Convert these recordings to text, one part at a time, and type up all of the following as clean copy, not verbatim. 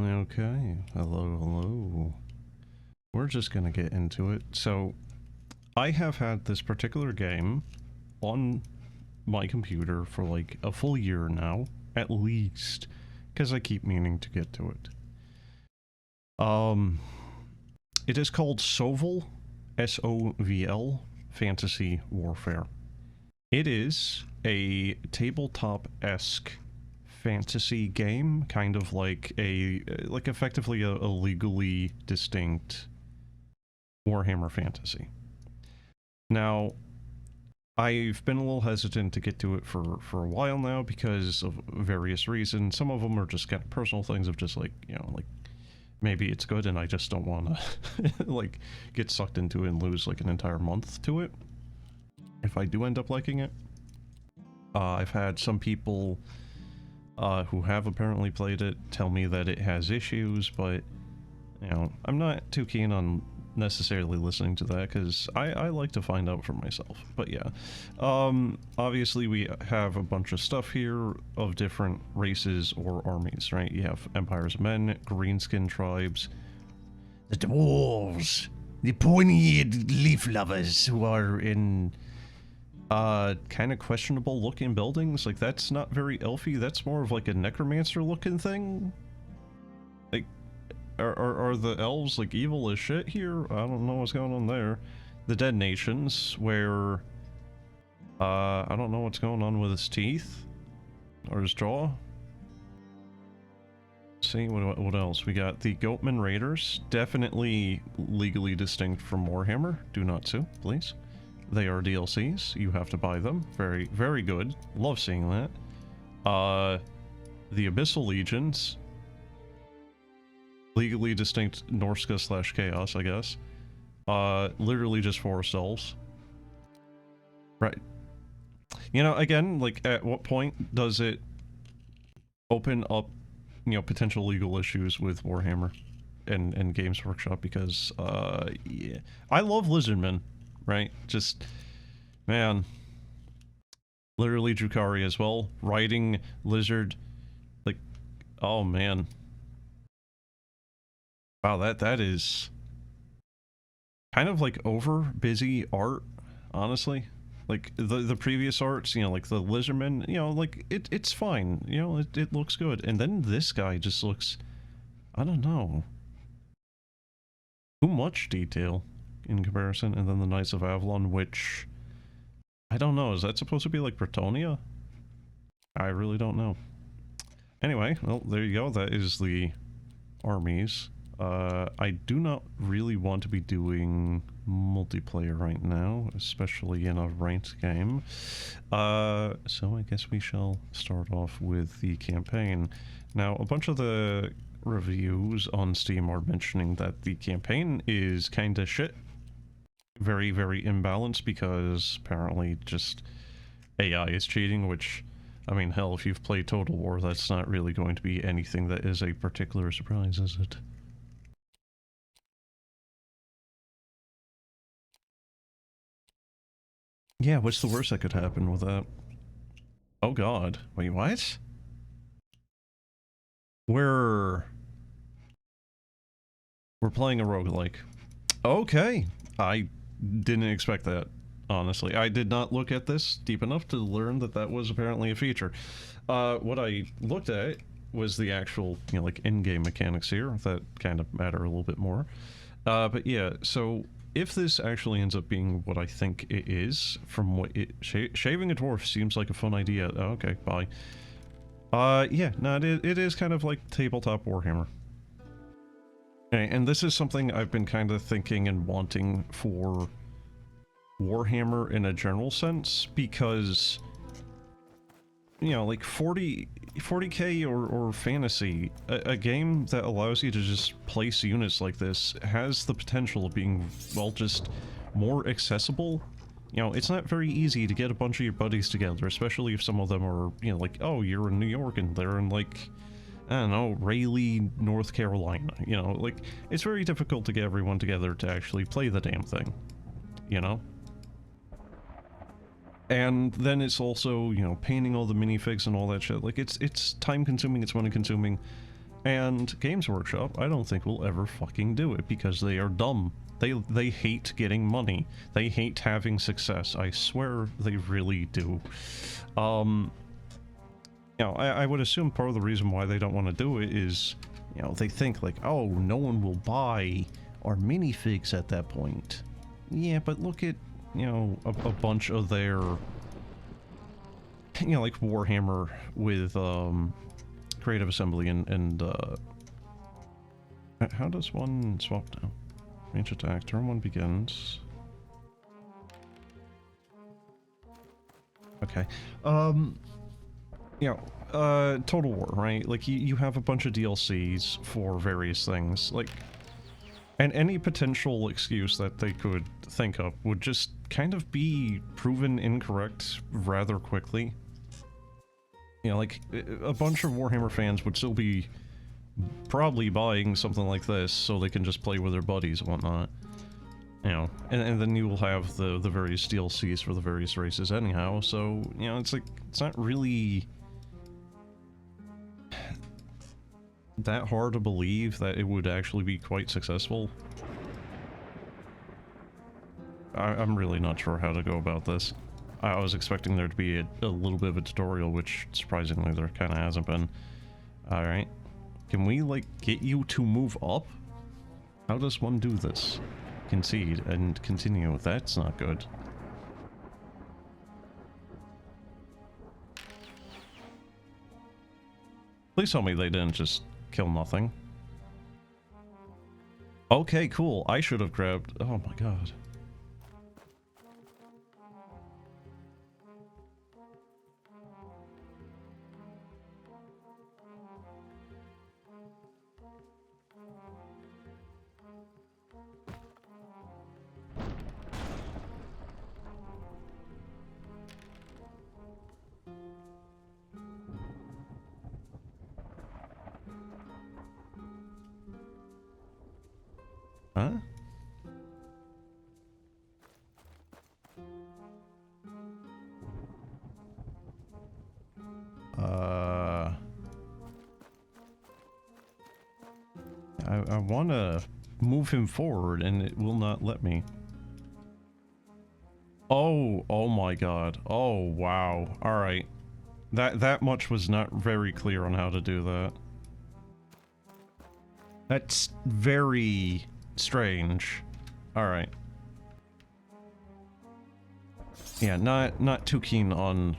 Okay, hello. We're just gonna get into it. So, I have had this particular game on my computer for like a full year now, at least, because I keep meaning to get to it. It is called SOVL, S-O-V-L, Fantasy Warfare. It is a tabletop-esque fantasy game, kind of like effectively a legally distinct Warhammer Fantasy. Now, I've been a little hesitant to get to it for a while now because of various reasons. Some of them are just kind of personal things of just like, like maybe it's good and I just don't want to like get sucked into it and lose like an entire month to it if I do end up liking it. I've had some people who have apparently played it tell me that it has issues, but I'm not too keen on necessarily listening to that because I like to find out for myself. But yeah, obviously we have a bunch of stuff here of different races or armies, right? You have Empires of Men, Greenskin tribes, the dwarves, the pointy-eared leaf lovers who are in kind of questionable looking buildings. Like, that's not very elfy, that's more of like a necromancer looking thing. Like, are the elves like evil as shit here? I don't know what's going on there. The Dead Nations, where I don't know what's going on with his teeth or his jaw. See, what else? We got the Goatman Raiders, definitely legally distinct from Warhammer. Do not sue, please. They are DLCs. You have to buy them. Very, very good. Love seeing that. The Abyssal Legions. Legally distinct Norska / Chaos, I guess. Literally just forest elves. Right. Again, like, at what point does it open up, potential legal issues with Warhammer and Games Workshop? Because, yeah. I love Lizardmen, right? Just, man. Literally Drukhari as well. Riding Lizard, like, oh man. Wow, that is kind of like over busy art, honestly. Like the previous arts, like the Lizardmen, like it's fine, it looks good. And then this guy just looks, I don't know, too much detail in comparison. And then the Knights of Avalon, which I don't know, is that supposed to be like Bretonia? I really don't know. Anyway, well, there you go. That is the armies. I do not really want to be doing multiplayer right now, especially in a ranked game. So I guess we shall start off with the campaign. Now, a bunch of the reviews on Steam are mentioning that the campaign is kinda shit. Very, very imbalanced because apparently just AI is cheating, which, I mean, hell, if you've played Total War, that's not really going to be anything that is a particular surprise, is it? Yeah, what's the worst that could happen with that? Oh god. Wait, what? We're playing a roguelike. Okay. I didn't expect that, honestly. I did not look at this deep enough to learn that that was apparently a feature. What I looked at was the actual, like, in-game mechanics here that kind of matter a little bit more. But yeah, so if this actually ends up being what I think it is, from what it... shaving a dwarf seems like a fun idea. Oh, okay, bye. Yeah, no, it is kind of like tabletop Warhammer. Okay, and this is something I've been kind of thinking and wanting for Warhammer in a general sense, because, like 40k or fantasy, a game that allows you to just place units like this has the potential of being, well, just more accessible. It's not very easy to get a bunch of your buddies together, especially if some of them are, like, oh, you're in New York and they're in, like, I don't know, Raleigh, North Carolina, like, it's very difficult to get everyone together to actually play the damn thing, And then it's also, painting all the minifigs and all that shit. Like, it's time consuming, it's money consuming. And Games Workshop, I don't think will ever fucking do it because they are dumb. They hate getting money. They hate having success. I swear they really do. You know, I would assume part of the reason why they don't want to do it is, you know, they think like, oh, no one will buy our minifigs at that point. Yeah, but look at, you know, a bunch of their, you know, like Warhammer with, Creative Assembly and how does one swap now? Range attack, turn one begins. Okay. You know, Total War, right? Like, you have a bunch of DLCs for various things, like, and any potential excuse that they could think of would just kind of be proven incorrect rather quickly. You know, like, a bunch of Warhammer fans would still be probably buying something like this so they can just play with their buddies and whatnot. You know, and then you will have the various DLCs for the various races anyhow, so, you know, it's like, it's not really that hard to believe that it would actually be quite successful. I'm really not sure how to go about this. I was expecting there to be a little bit of a tutorial, which surprisingly there kind of hasn't been. Alright. Can we, like, get you to move up? How does one do this? Concede and continue. That's not good. Please tell me they didn't just kill nothing. Okay, cool. I should have grabbed... Oh my god. Huh? I want to move him forward and it will not let me. Oh my god. Oh, wow. Alright. That much was not very clear on how to do that. That's very strange. Alright. Yeah, not too keen on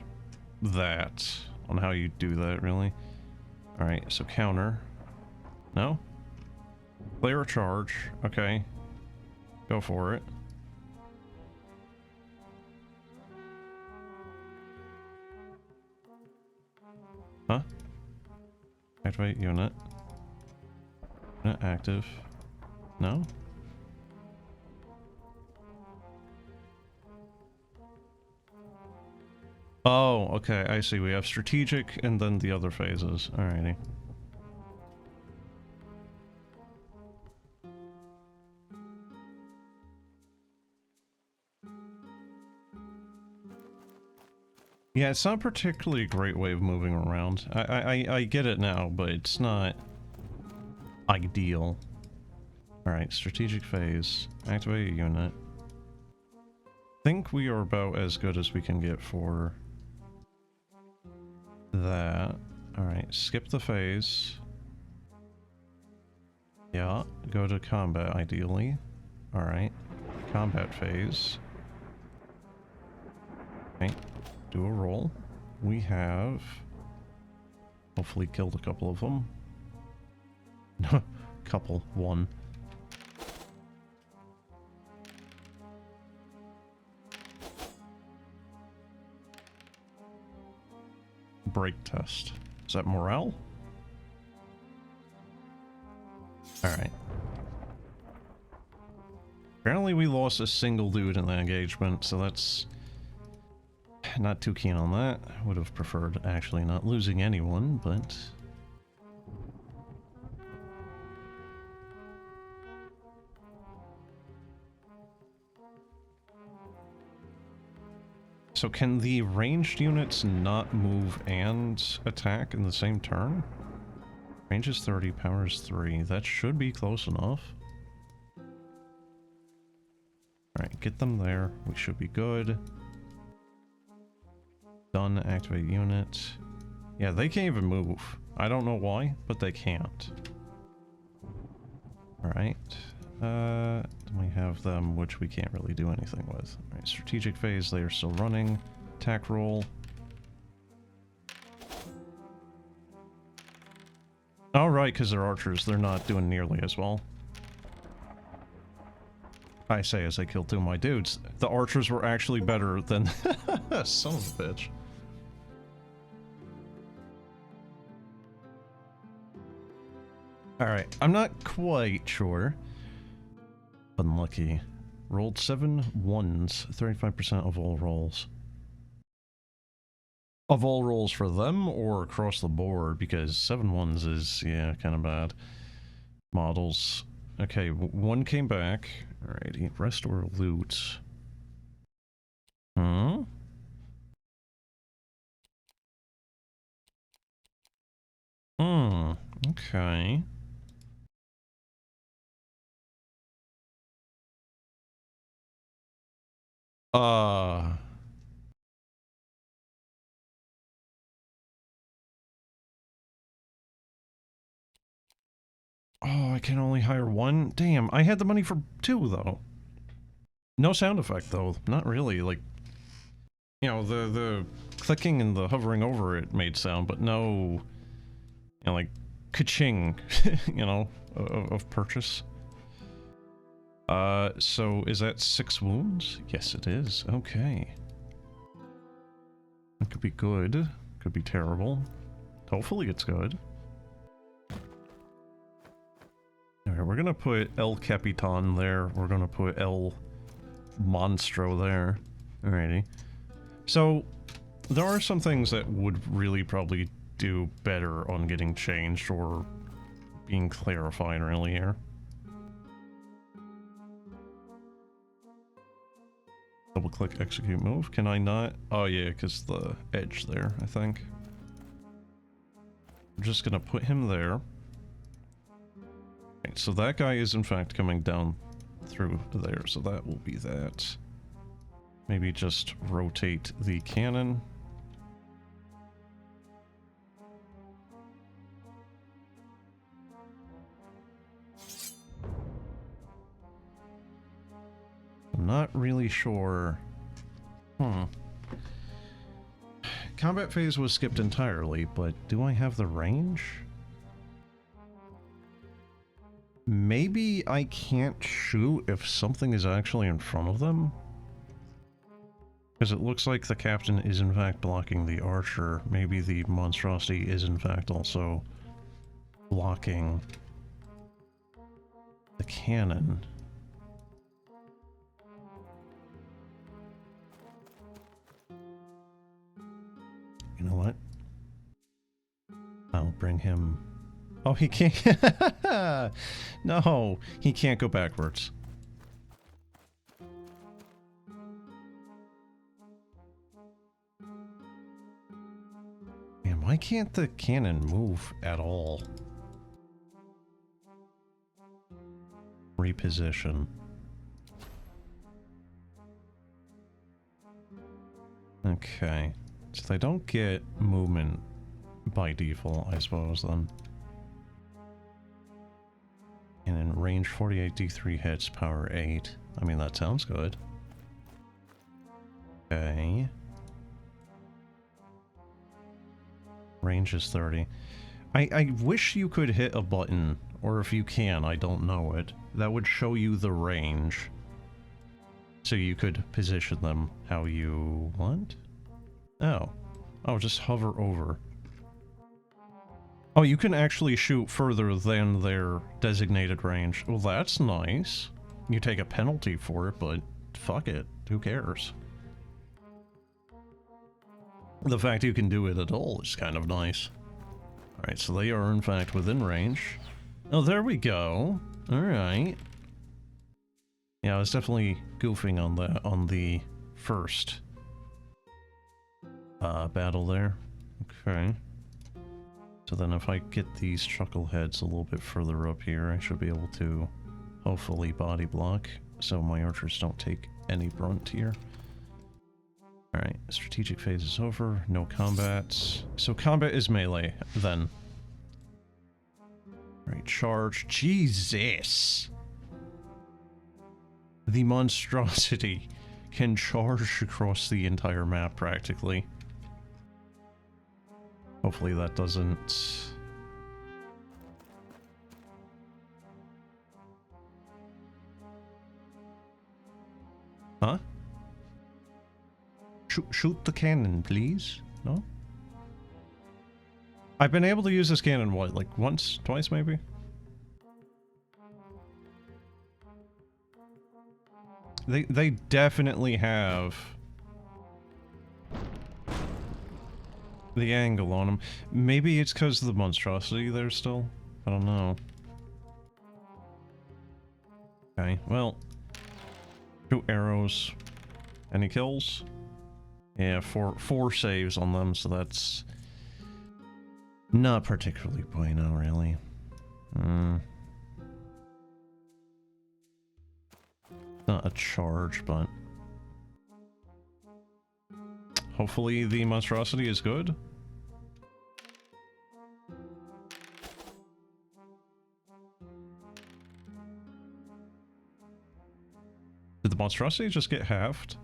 that. On how you do that, really. Alright, so counter. No? Clear a charge. Okay. Go for it. Huh? Activate unit. Unit active. No? Oh, okay, I see. We have strategic and then the other phases. Alrighty. Yeah, it's not particularly a great way of moving around. I get it now, but it's not ideal. Alright, strategic phase. Activate a unit. Think we are about as good as we can get for that. Alright, skip the phase. Yeah, go to combat ideally. Alright, combat phase. Okay, do a roll. We have hopefully killed a couple of them. Couple, one. Break test. Is that morale? Alright. Apparently we lost a single dude in the engagement, so that's not too keen on that. Would have preferred actually not losing anyone, but... So can the ranged units not move and attack in the same turn? Range is 30, power is 3. That should be close enough. Alright, get them there. We should be good. Done, activate unit. Yeah, they can't even move. I don't know why, but they can't. Alright. Then we have them, which we can't really do anything with. Alright, strategic phase, they are still running. Attack roll. Oh, right, because they're archers. They're not doing nearly as well. I say as I kill two of my dudes. The archers were actually better than... Son of a bitch. Alright, I'm not quite sure. Unlucky. Rolled 7 ones, 35% of all rolls. Of all rolls for them or across the board, because 7 ones is, yeah, kind of bad. Models. Okay, one came back. Alrighty, restore loot. Hmm? Hmm, okay. Oh, I can only hire one? Damn, I had the money for 2, though. No sound effect, though. Not really, like... You know, the clicking and the hovering over it made sound, but no... You know, like, ka-ching, you know, of purchase. So is that 6 wounds? Yes, it is. Okay. That could be good. Could be terrible. Hopefully it's good. Alright, we're gonna put El Capitan there. We're gonna put El Monstro there. Alrighty. So, there are some things that would really probably do better on getting changed or being clarified really here. Double click execute move. Can I not? Oh yeah, because the edge there, I think. I'm just gonna put him there. Okay, so that guy is in fact coming down through there, so that will be that. Maybe just rotate the cannon. I'm not really sure. Combat phase was skipped entirely, but do I have the range? Maybe I can't shoot if something is actually in front of them? Because it looks like the captain is in fact blocking the archer. Maybe the monstrosity is in fact also blocking the cannon. You know what? I'll bring him... Oh, he can't... No, he can't go backwards. Man, why can't the cannon move at all? Reposition. Okay. So they don't get movement by default, I suppose, then. And in range 48, D3 hits, power 8. I mean, that sounds good. Okay. Range is 30. I wish you could hit a button, or if you can, I don't know it. That would show you the range. So you could position them how you want? Oh. Oh, just hover over. Oh, you can actually shoot further than their designated range. Well, that's nice. You take a penalty for it, but fuck it. Who cares? The fact you can do it at all is kind of nice. Alright, so they are in fact within range. Oh, there we go. Alright. Yeah, I was definitely goofing on that on the first battle there. Okay. So then if I get these chuckleheads a little bit further up here, I should be able to hopefully body block so my archers don't take any brunt here. Alright, strategic phase is over, no combats. So combat is melee, then. Alright, charge. Jesus! The monstrosity can charge across the entire map, practically. Hopefully that doesn't... Huh? Shoot the cannon, please? No? I've been able to use this cannon, what, like once? Twice, maybe? They definitely have the angle on them. Maybe it's because of the monstrosity there still? I don't know. Okay, well. Shoot arrows. Any kills? Yeah, four saves on them, so that's not particularly bueno, really. Not a charge, but hopefully the monstrosity is good. Did the monstrosity just get halved?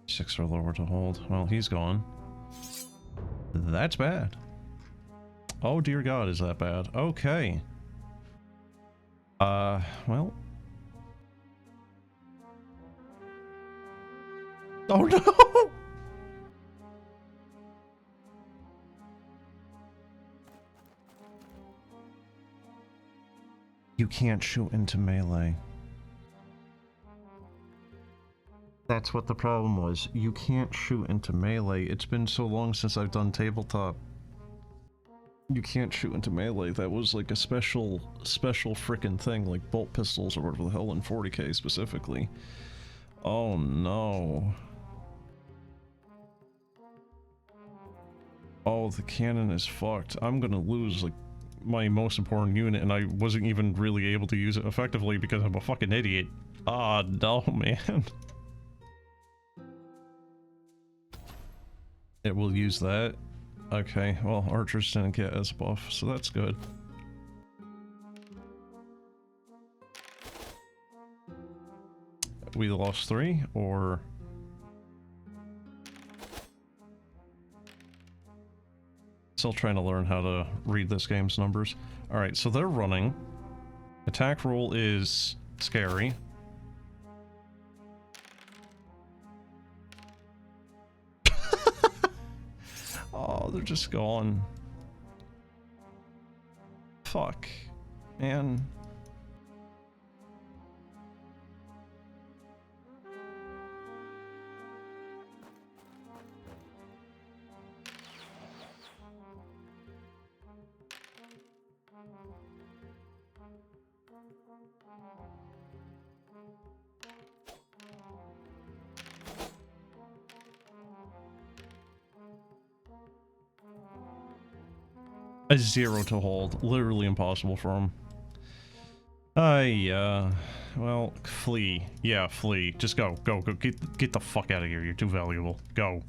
6 or lower to hold. Well, he's gone. That's bad. Oh dear God, is that bad? Okay. Well. Oh no! You can't shoot into melee. That's what the problem was. You can't shoot into melee. It's been so long since I've done tabletop. You can't shoot into melee. That was like a special frickin' thing, like bolt pistols or whatever the hell in 40k specifically. Oh no. Oh, the cannon is fucked. I'm gonna lose, like, my most important unit, and I wasn't even really able to use it effectively because I'm a fucking idiot. Ah, no, man. It will use that. Okay, well, archers didn't get as buff, so that's good. We lost 3, or... Still trying to learn how to read this game's numbers. Alright, so they're running. Attack roll is scary. Oh, they're just gone. Fuck. Man. A 0 to hold. Literally impossible for him. Well, flee. Yeah, flee. Just go. Go. Get the fuck out of here. You're too valuable. Go.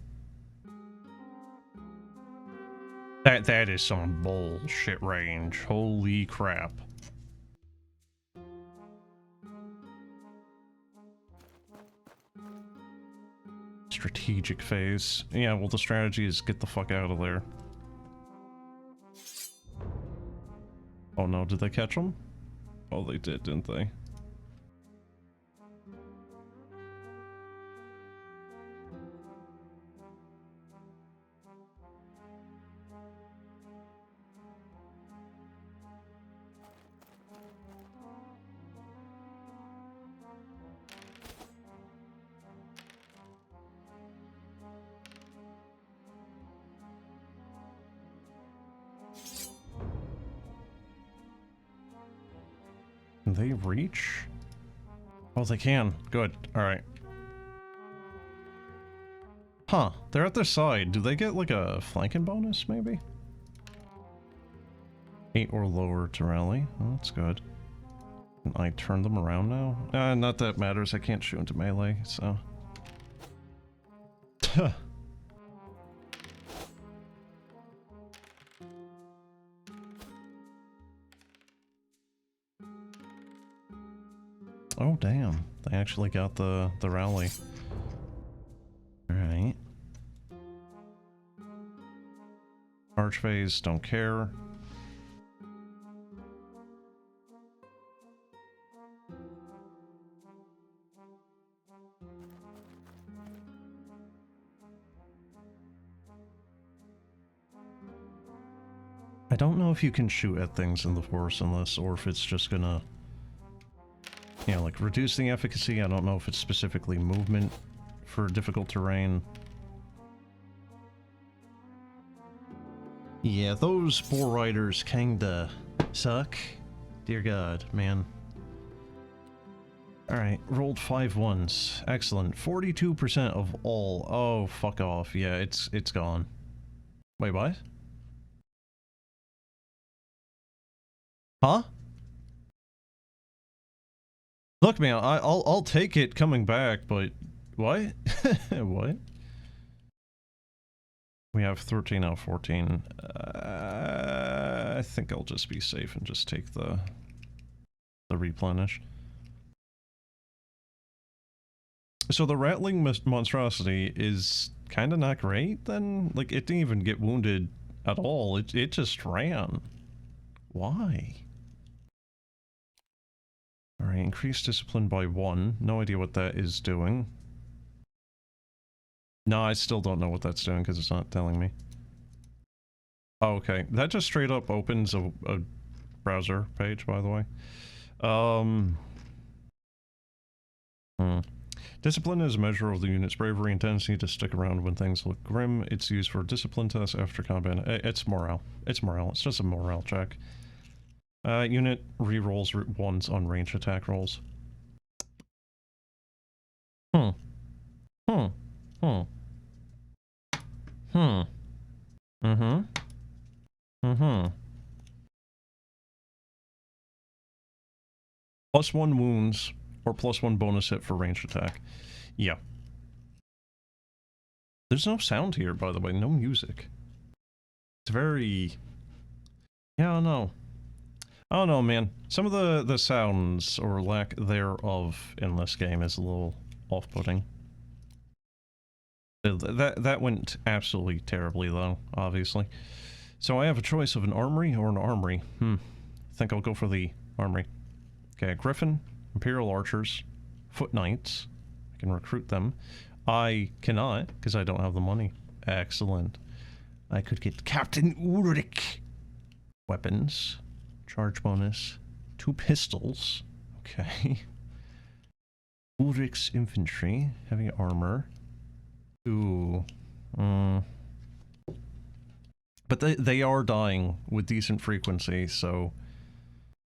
That is some bullshit range. Holy crap. Strategic phase. Yeah, well, the strategy is get the fuck out of there. Oh no, did they catch him? Oh, they did, didn't they? Can they reach? Oh, they can. Good. Alright. Huh. They're at their side. Do they get like a flanking bonus, maybe? 8 or lower to rally. Oh, that's good. Can I turn them around now? Not that matters. I can't shoot into melee, so... Oh, damn. They actually got the rally. Alright. Archphase, don't care. I don't know if you can shoot at things in the forest in this, or if it's just gonna... You know, like, reduce the efficacy. I don't know if it's specifically movement for difficult terrain. Yeah, those boar riders kinda suck. Dear God, man. Alright, rolled 5 ones. Excellent. 42% of all. Oh, fuck off. Yeah, it's gone. Wait, what? Huh? Look, man, I'll take it coming back, but what? What? We have 13 out of 14. I think I'll just be safe and just take the replenish. So the rattling monstrosity is kind of not great then? Like, it didn't even get wounded at all. It just ran. Why? Alright, increase discipline by 1. No idea what that is doing. No, I still don't know what that's doing because it's not telling me. Oh, okay. That just straight up opens a browser page, by the way. Discipline is a measure of the unit's bravery and tendency to stick around when things look grim. It's used for discipline tests after combat. It's morale. It's morale. It's just a morale check. Unit re-rolls ones on range attack rolls. +1 wounds, or +1 bonus hit for range attack. Yeah. There's no sound here, by the way, no music. It's very... Yeah, I don't know. I don't know, man. Some of the sounds, or lack thereof, in this game is a little off-putting. That went absolutely terribly, though, obviously. So I have a choice of an armory or an armory. I think I'll go for the armory. Okay, Griffin, Imperial Archers, Foot Knights. I can recruit them. I cannot, because I don't have the money. Excellent. I could get Captain Ulrich. Weapons. Charge bonus. 2 pistols. Okay. Ulrich's Infantry. Heavy armor. Ooh. But they are dying with decent frequency, so...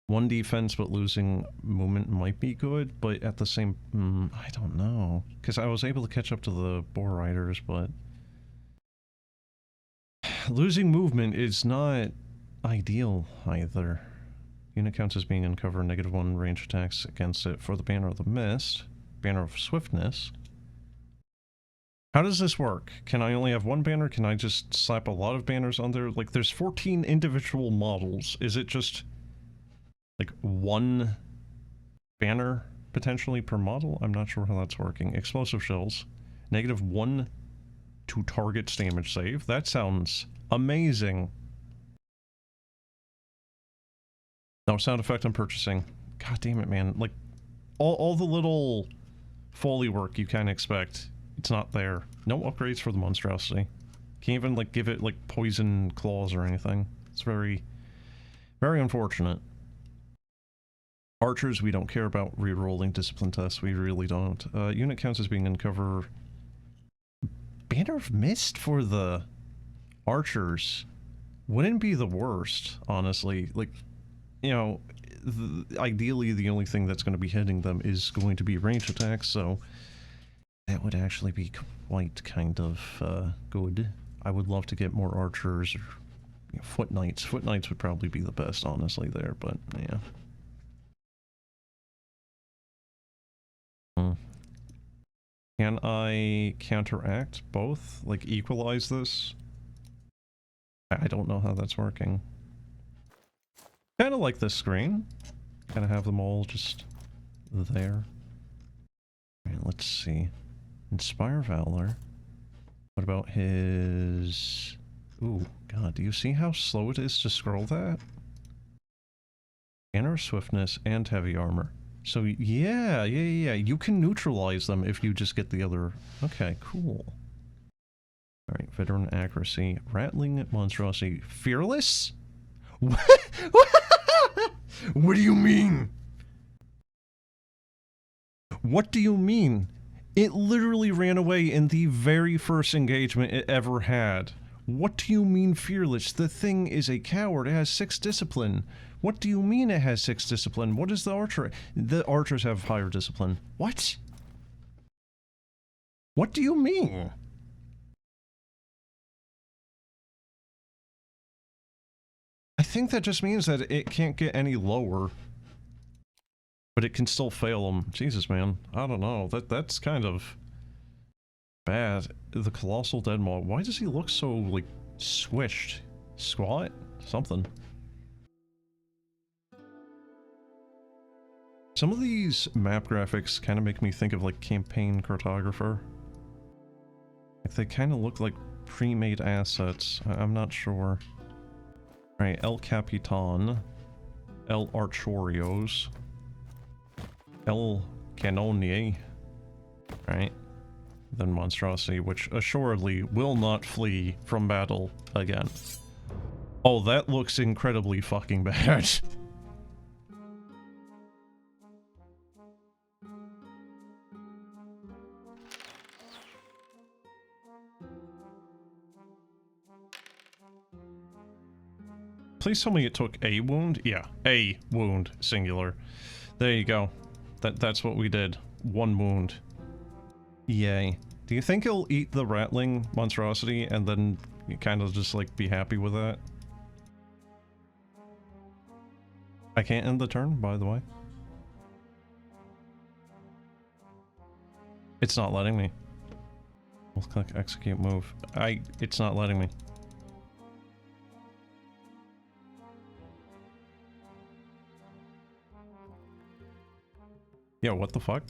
1 defense, but losing movement might be good, but at the same... I don't know. Because I was able to catch up to the boar riders, but... Losing movement is not ideal, either. Unit counts as being uncovered, -1 range attacks against it for the Banner of the Mist. Banner of Swiftness. How does this work? Can I only have 1 banner? Can I just slap a lot of banners on there? Like, there's 14 individual models. Is it just... like 1 banner potentially per model? I'm not sure how that's working. Explosive shells. -1 to target's damage save. That sounds amazing. No sound effect on purchasing. God damn it, man. Like, all the little Foley work you kind of expect, it's not there. No upgrades for the monstrosity. Can't even, like, give it, like, poison claws or anything. It's very, very unfortunate. Archers, we don't care about re-rolling discipline tests. We really don't. Unit counts as being uncover. Banner of Mist for the archers wouldn't be the worst, honestly. Like, you know, ideally the only thing that's going to be hitting them is going to be range attacks, so that would actually be quite kind of good. I would love to get more archers, or Foot Knights. Foot Knights would probably be the best, honestly, there, but yeah. Can I counteract both? Like, equalize this? I don't know how that's working. Kind of like this screen. Kind of have them all just there. Alright, let's see. Inspire Valor. What about his... Ooh, god, do you see how slow it is to scroll that? Inner Swiftness and Heavy Armor. So, yeah, you can neutralize them if you just get the other... Okay, cool. Alright, Veteran Accuracy. Rattling Monstrosity. Fearless? What? What do you mean? What do you mean? It literally ran away in the very first engagement it ever had. What do you mean fearless? The thing is a coward. It has 6 discipline. What do you mean it has 6 discipline? What is the archer? The archers have higher discipline. What? What do you mean? I think that just means that it can't get any lower. But it can still fail them. Jesus, man. I don't know. That's kind of bad. The Colossal Dead Maw. Why does he look so, like, squished? Squat? Something. Some of these map graphics kind of make me think of, like, Campaign Cartographer. Like, they kind of look like pre-made assets. I'm not sure. Alright, El Capitan. El Archorios. El Canonier. Right. Then Monstrosity, which assuredly will not flee from battle again. Oh, that looks incredibly fucking bad. Please tell me it took a wound? Yeah, a wound, singular. There you go. That's what we did. 1 wound. Yay. Do you think he'll eat the rattling monstrosity and then kind of just, like, be happy with that? I can't end the turn, by the way. It's not letting me. We'll click execute move. It's not letting me. Yeah, what the fuck?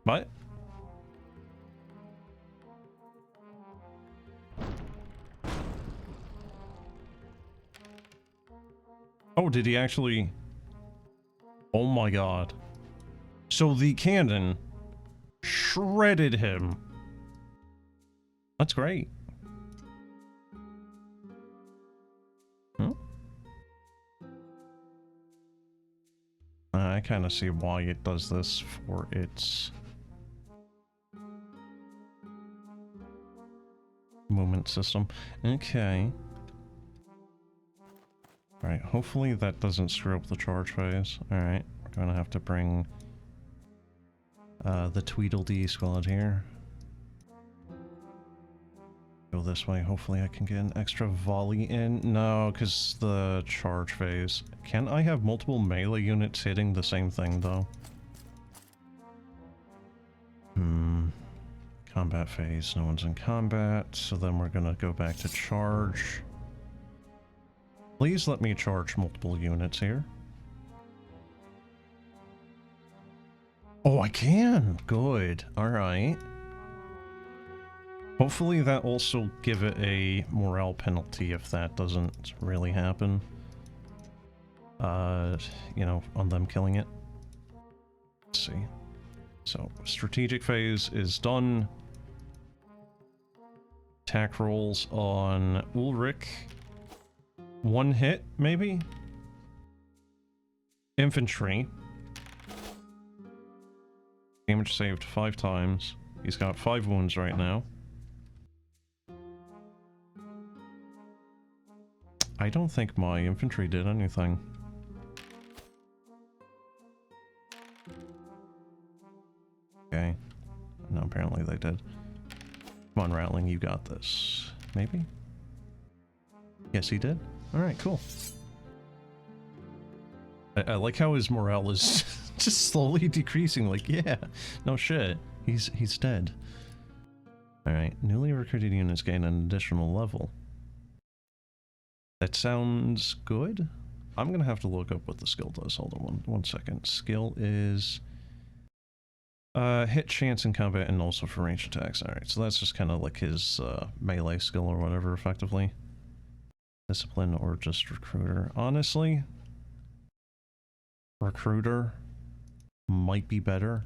What? Oh, did he actually... Oh my god. So the cannon shredded him. That's great. Huh? I kind of see why it does this for its movement system. Okay. Alright, hopefully that doesn't screw up the charge phase. Alright, we're gonna have to bring the Tweedledee squad here. Go this way, hopefully I can get an extra volley in. No, because the charge phase. Can I have multiple melee units hitting the same thing, though? Combat phase, no one's in combat, so then we're gonna go back to charge. Please let me charge multiple units here. Oh, I can! Good. Alright. Hopefully that also give it a morale penalty if that doesn't really happen. You know, on them killing it. Let's see. So, strategic phase is done. Attack rolls on Ulrich. 1 hit, maybe? Infantry. Damage saved 5 times. He's got 5 wounds right now. I don't think my infantry did anything. Okay. No, apparently they did. Come on, Rattling, you got this. Maybe? Yes, he did. Alright, cool. I like how his morale is just slowly decreasing, like, yeah, no shit. He's dead. Alright, newly recruited units gain an additional level. That sounds good. I'm gonna have to look up what the skill does. Hold on one second. Skill is hit chance in combat and also for ranged attacks. Alright, so that's just kind of like his melee skill or whatever, effectively. Discipline or just recruiter. Honestly, recruiter might be better.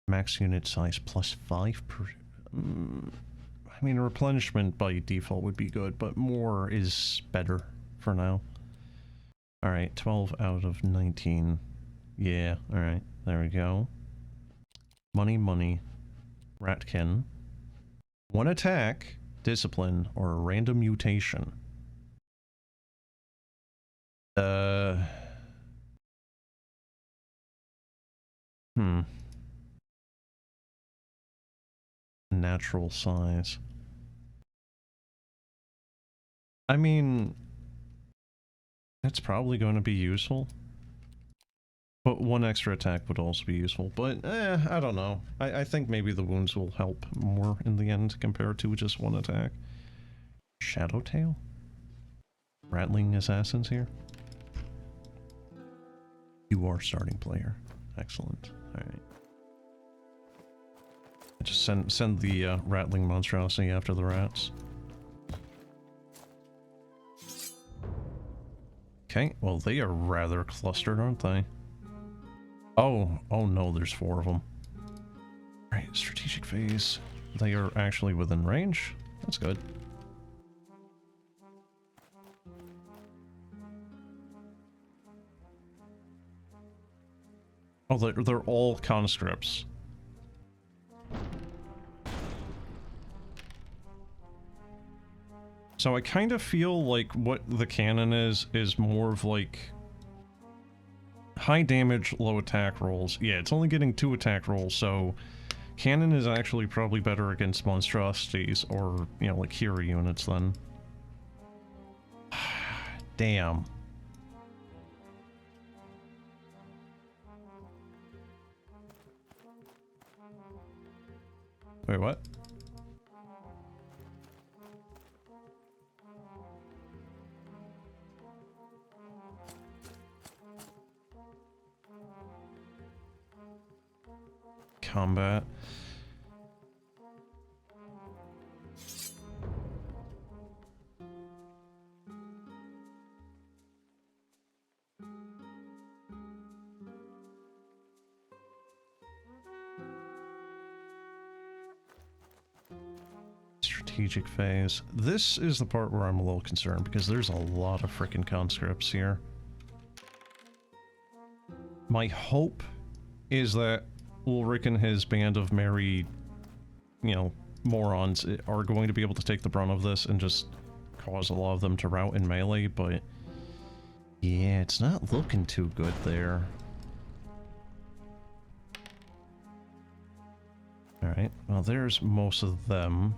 Max unit size +5 per... I mean, replenishment by default would be good, but more is better for now. Alright, 12 out of 19. Yeah, alright, there we go. Money. Ratkin. 1 attack, discipline, or a random mutation. Natural size. I mean, it's probably going to be useful. But 1 extra attack would also be useful. But, I don't know. I think maybe the wounds will help more in the end compared to just 1 attack. Shadowtail? Rattling assassins here? You are starting player. Excellent. Alright. Just send the rattling monstrosity after the rats. Okay, well they are rather clustered, aren't they? Oh no, there's 4 of them. Right, strategic phase. They are actually within range. That's good. Oh, they're all conscripts. So I kind of feel like what the cannon is more of like high damage, low attack rolls. Yeah, it's only getting 2 attack rolls, so cannon is actually probably better against monstrosities or, you know, like hero units then. Damn. Wait, what? Combat. Strategic phase. This is the part where I'm a little concerned because there's a lot of freaking conscripts here. My hope is that Ulrich and his band of merry, you know, morons are going to be able to take the brunt of this and just cause a lot of them to rout in melee, but yeah, it's not looking too good there. Alright, well there's most of them.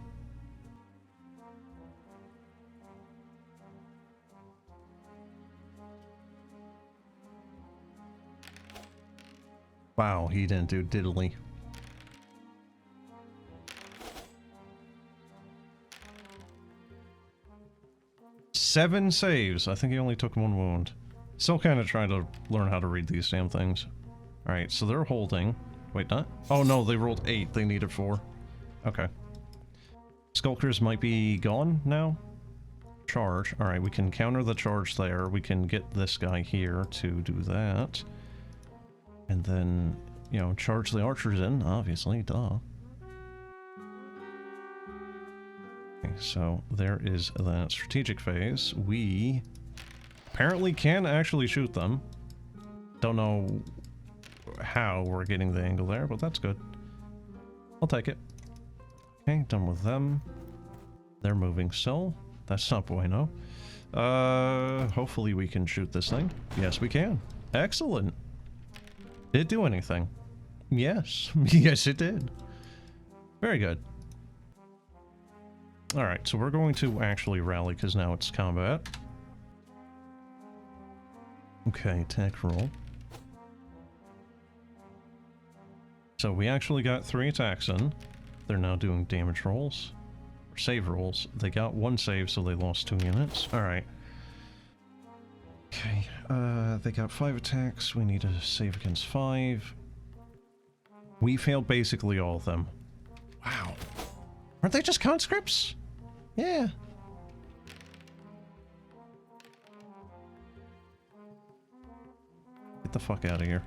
Wow, he didn't do diddly. Seven saves. I think he only took 1 wound. Still kind of trying to learn how to read these damn things. Alright, so they're holding. Wait, not? Oh no, they rolled 8. They needed 4. Okay. Skulkers might be gone now. Charge. Alright, we can counter the charge there. We can get this guy here to do that. And then, you know, charge the archers in, obviously, duh. Okay, so there is that strategic phase. We apparently can actually shoot them. Don't know how we're getting the angle there, but that's good. I'll take it. Okay, done with them. They're moving still. That's not bueno. Hopefully we can shoot this thing. Yes, we can. Excellent. Did it do anything? Yes. Yes, it did. Very good. Alright, so we're going to actually rally because now it's combat. Okay, attack roll. So we actually got 3 attacks in. They're now doing damage rolls. Or save rolls. They got 1 save, so they lost 2 units. Alright. Okay, they got 5 attacks. We need to save against 5. We failed basically all of them. Wow. Aren't they just conscripts? Yeah. Get the fuck out of here.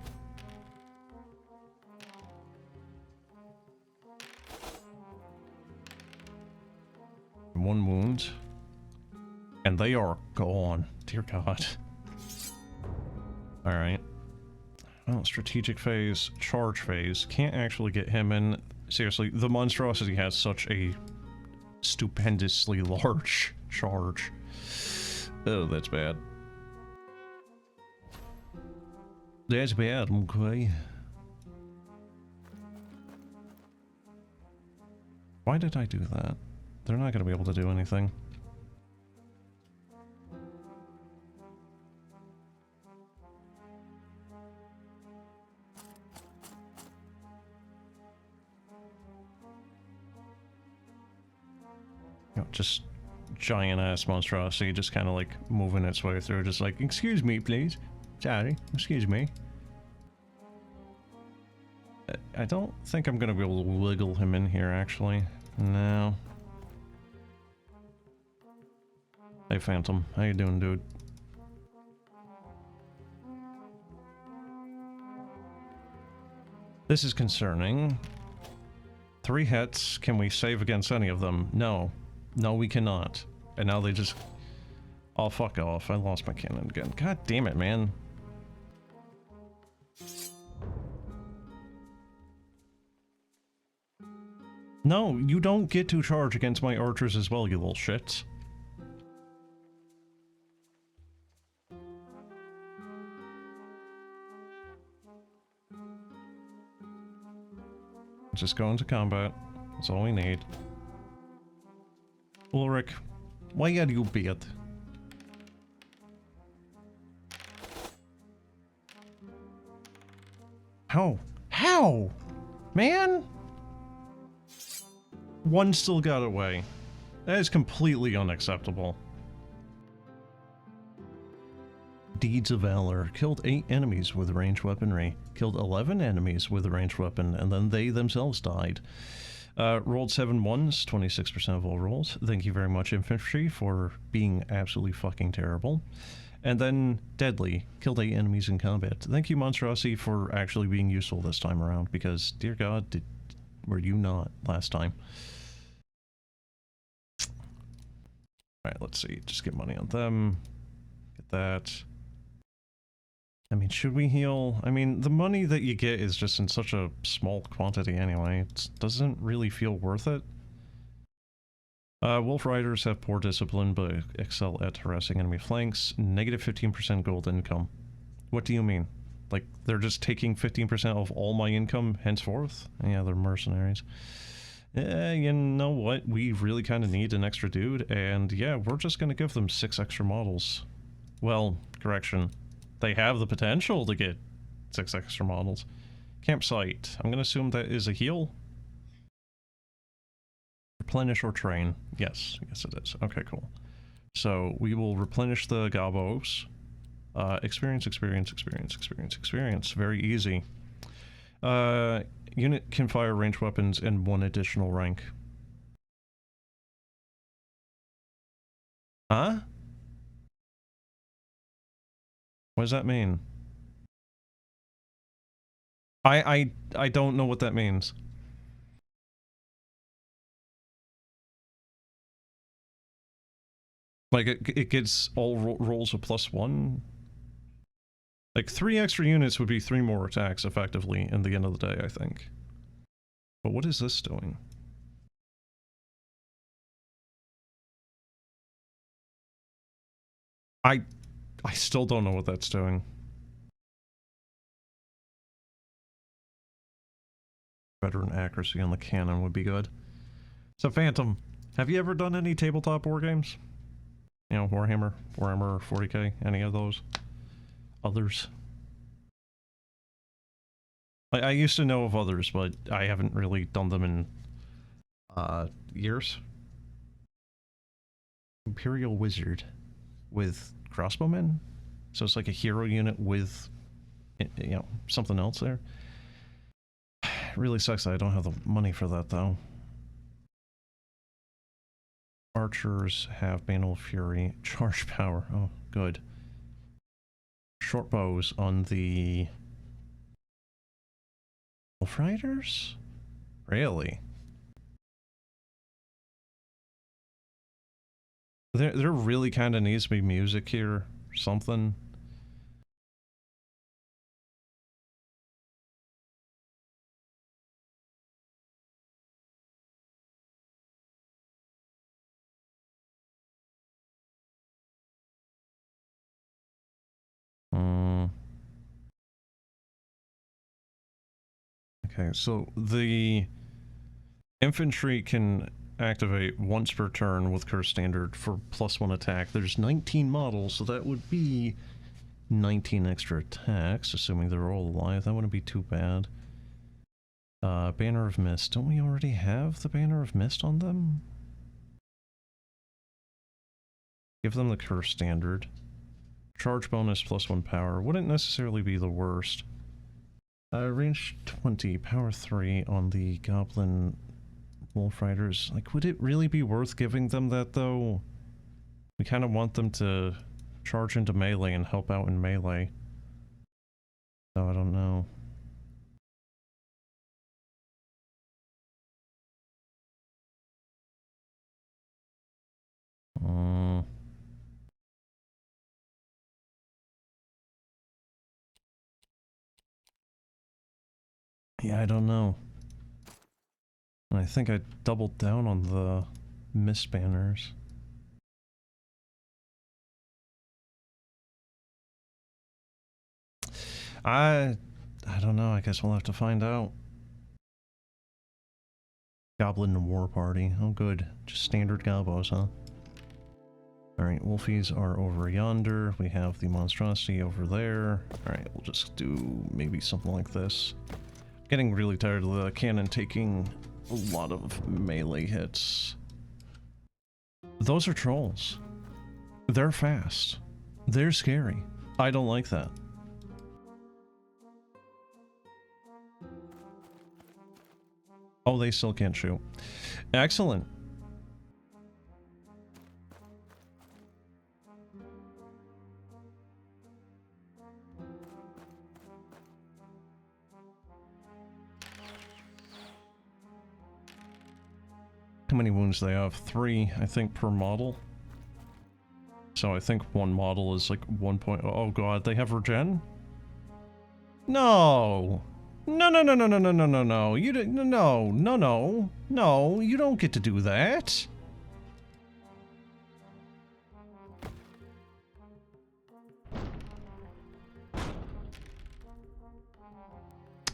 One wound. And they are gone. Dear God. Alright. Well, strategic phase, charge phase. Can't actually get him in. Seriously, the monstrosity has such a stupendously large charge. Oh, that's bad. That's bad, okay. Why did I do that? They're not going to be able to do anything. You know, just giant-ass monstrosity just kind of like moving its way through, just like, excuse me, please. Sorry, excuse me. I don't think I'm going to be able to wiggle him in here, actually. No. Hey, Phantom. How you doing, dude? This is concerning. 3 hits. Can we save against any of them? No. No, we cannot. And now they just... Oh, fuck off. I lost my cannon again. God damn it, man. No, you don't get to charge against my archers as well, you little shits. Just go into combat. That's all we need. Ulrich, why are you beard? How? How? Man? One still got away. That is completely unacceptable. Deeds of Valor. Killed 8 enemies with ranged weaponry. Killed 11 enemies with a ranged weapon, and then they themselves died. Rolled 7 ones, 26% of all rolls. Thank you very much, Infantry, for being absolutely fucking terrible. And then Deadly. Killed 8 enemies in combat. Thank you, Monstrosity, for actually being useful this time around, because, dear God, were you not last time? Alright, let's see. Just get money on them. Get that. I mean, should we heal? I mean, the money that you get is just in such a small quantity anyway. It doesn't really feel worth it. Wolf Riders have poor discipline, but excel at harassing enemy flanks. Negative 15% gold income. What do you mean? Like, they're just taking 15% of all my income henceforth? Yeah, they're mercenaries. You know what? We really kind of need an extra dude, and yeah, we're just gonna give them 6 extra models. Well, correction. They have the potential to get 6 extra models. Campsite. I'm gonna assume that is a heal. Replenish or train. Yes, yes it is. Okay, cool. So we will replenish the gobos. Experience, experience, experience, experience, experience. Very easy. Unit can fire ranged weapons in 1 additional rank. Huh? What does that mean? I don't know what that means. Like, it gets all rolls a +1? Like, 3 extra units would be 3 more attacks, effectively, in the end of the day, I think. But what is this doing? I still don't know what that's doing. Veteran accuracy on the cannon would be good. So, Phantom, have you ever done any tabletop war games? You know, Warhammer 40k, any of those? Others? I used to know of others, but I haven't really done them in, years. Imperial Wizard with crossbowmen? So it's like a hero unit with, you know, something else there. It really sucks that I don't have the money for that, though. Archers have Banal Fury, charge power. Oh, good. Short bows on the Wolf Riders? Really? There really kind of needs to be music here, or something. Okay, so the infantry can activate once per turn with curse standard for +1 attack. There's 19 models, so that would be 19 extra attacks, assuming they're all alive. That wouldn't be too bad. Banner of Mist. Don't we already have the Banner of Mist on them? Give them the curse standard. Charge bonus +1 power. Wouldn't necessarily be the worst. Range 20, power 3 on the Goblin Wolf Riders. Like, would it really be worth giving them that, though? We kind of want them to charge into melee and help out in melee. So I don't know. Yeah, I don't know. I think I doubled down on the mist banners. I don't know. I guess we'll have to find out. Goblin War Party. Oh, good. Just standard gobos, huh? Alright, Wolfies are over yonder. We have the monstrosity over there. Alright, we'll just do maybe something like this. Getting really tired of the cannon taking a lot of melee hits. Those are trolls. They're fast. They're scary. I don't like that. Oh, they still can't shoot. Excellent. How many wounds do they have? 3, I think, per model. So I think one model is like 1 point... Oh god, they have regen? No! No, no, no, no, no, no, no, no, no. You didn't... No, no, no. No, you don't get to do that.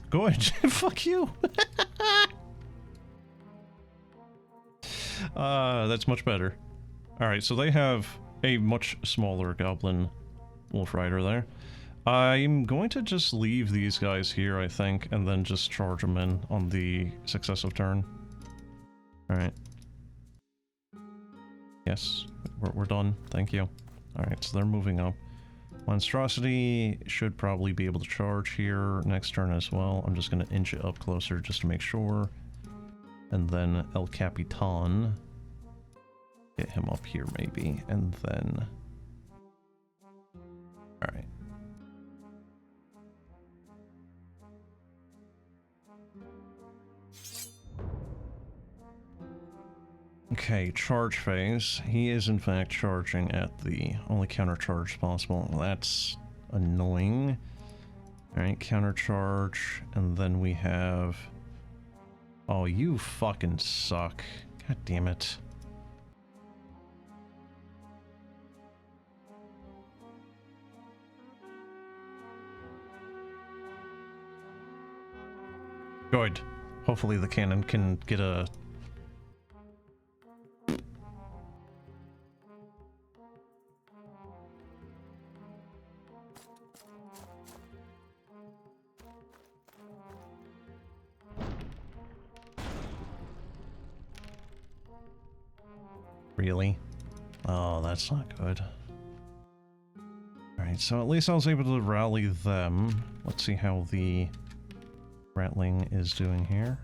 Good. Fuck you. That's much better. Alright, so they have a much smaller Goblin Wolf Rider there. I'm going to just leave these guys here, I think, and then just charge them in on the successive turn. Alright. Yes, we're done. Thank you. Alright, so they're moving up. Monstrosity should probably be able to charge here next turn as well. I'm just going to inch it up closer just to make sure. And then El Capitan. Get him up here maybe. And then... Alright. Okay, charge phase. He is in fact charging at the only counter charge possible. Well, that's annoying. Alright, counter charge. And then we have... Oh, you fucking suck. God damn it. Good. Hopefully the cannon can get a... Really? Oh, that's not good. Alright, so at least I was able to rally them. Let's see how the rattling is doing here.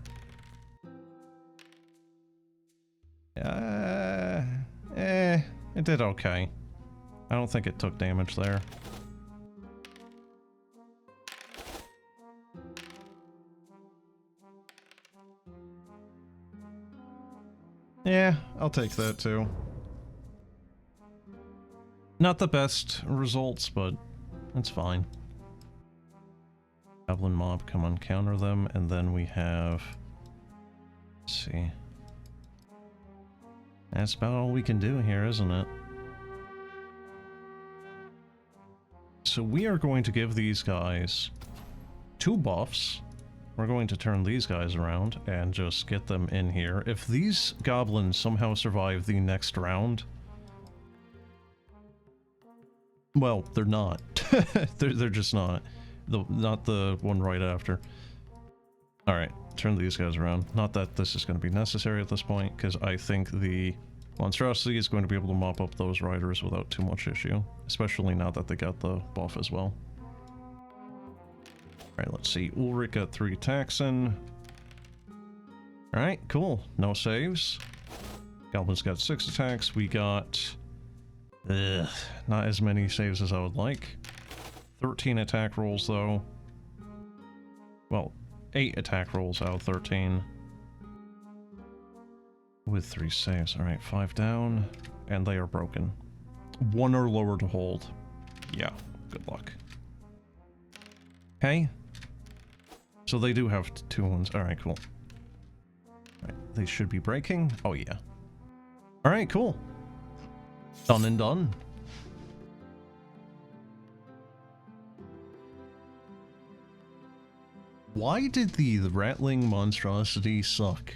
It did okay. I don't think it took damage there. Yeah, I'll take that too. Not the best results, but it's fine. Goblin mob, come on, counter them, and then we have... Let's see. That's about all we can do here, isn't it? So we are going to give these guys 2 buffs. We're going to turn these guys around and just get them in here. If these goblins somehow survive the next round... Well, they're not. they're just not. Not the one right after. Alright, turn these guys around. Not that this is going to be necessary at this point, because I think the monstrosity is going to be able to mop up those riders without too much issue. Especially now that they got the buff as well. Alright, let's see. Ulrich got 3 attacks in. Alright, cool. No saves. Goblins got 6 attacks. We got... not as many saves as I would like. 13 attack rolls, though. Well, 8 attack rolls out of 13. With 3 saves. Alright, 5 down. And they are broken. 1 or lower to hold. Yeah, good luck. Okay. So they do have 2 ones. Alright, cool. Alright, they should be breaking. Oh, yeah. Alright, cool. Done and done. Why did the rattling monstrosity suck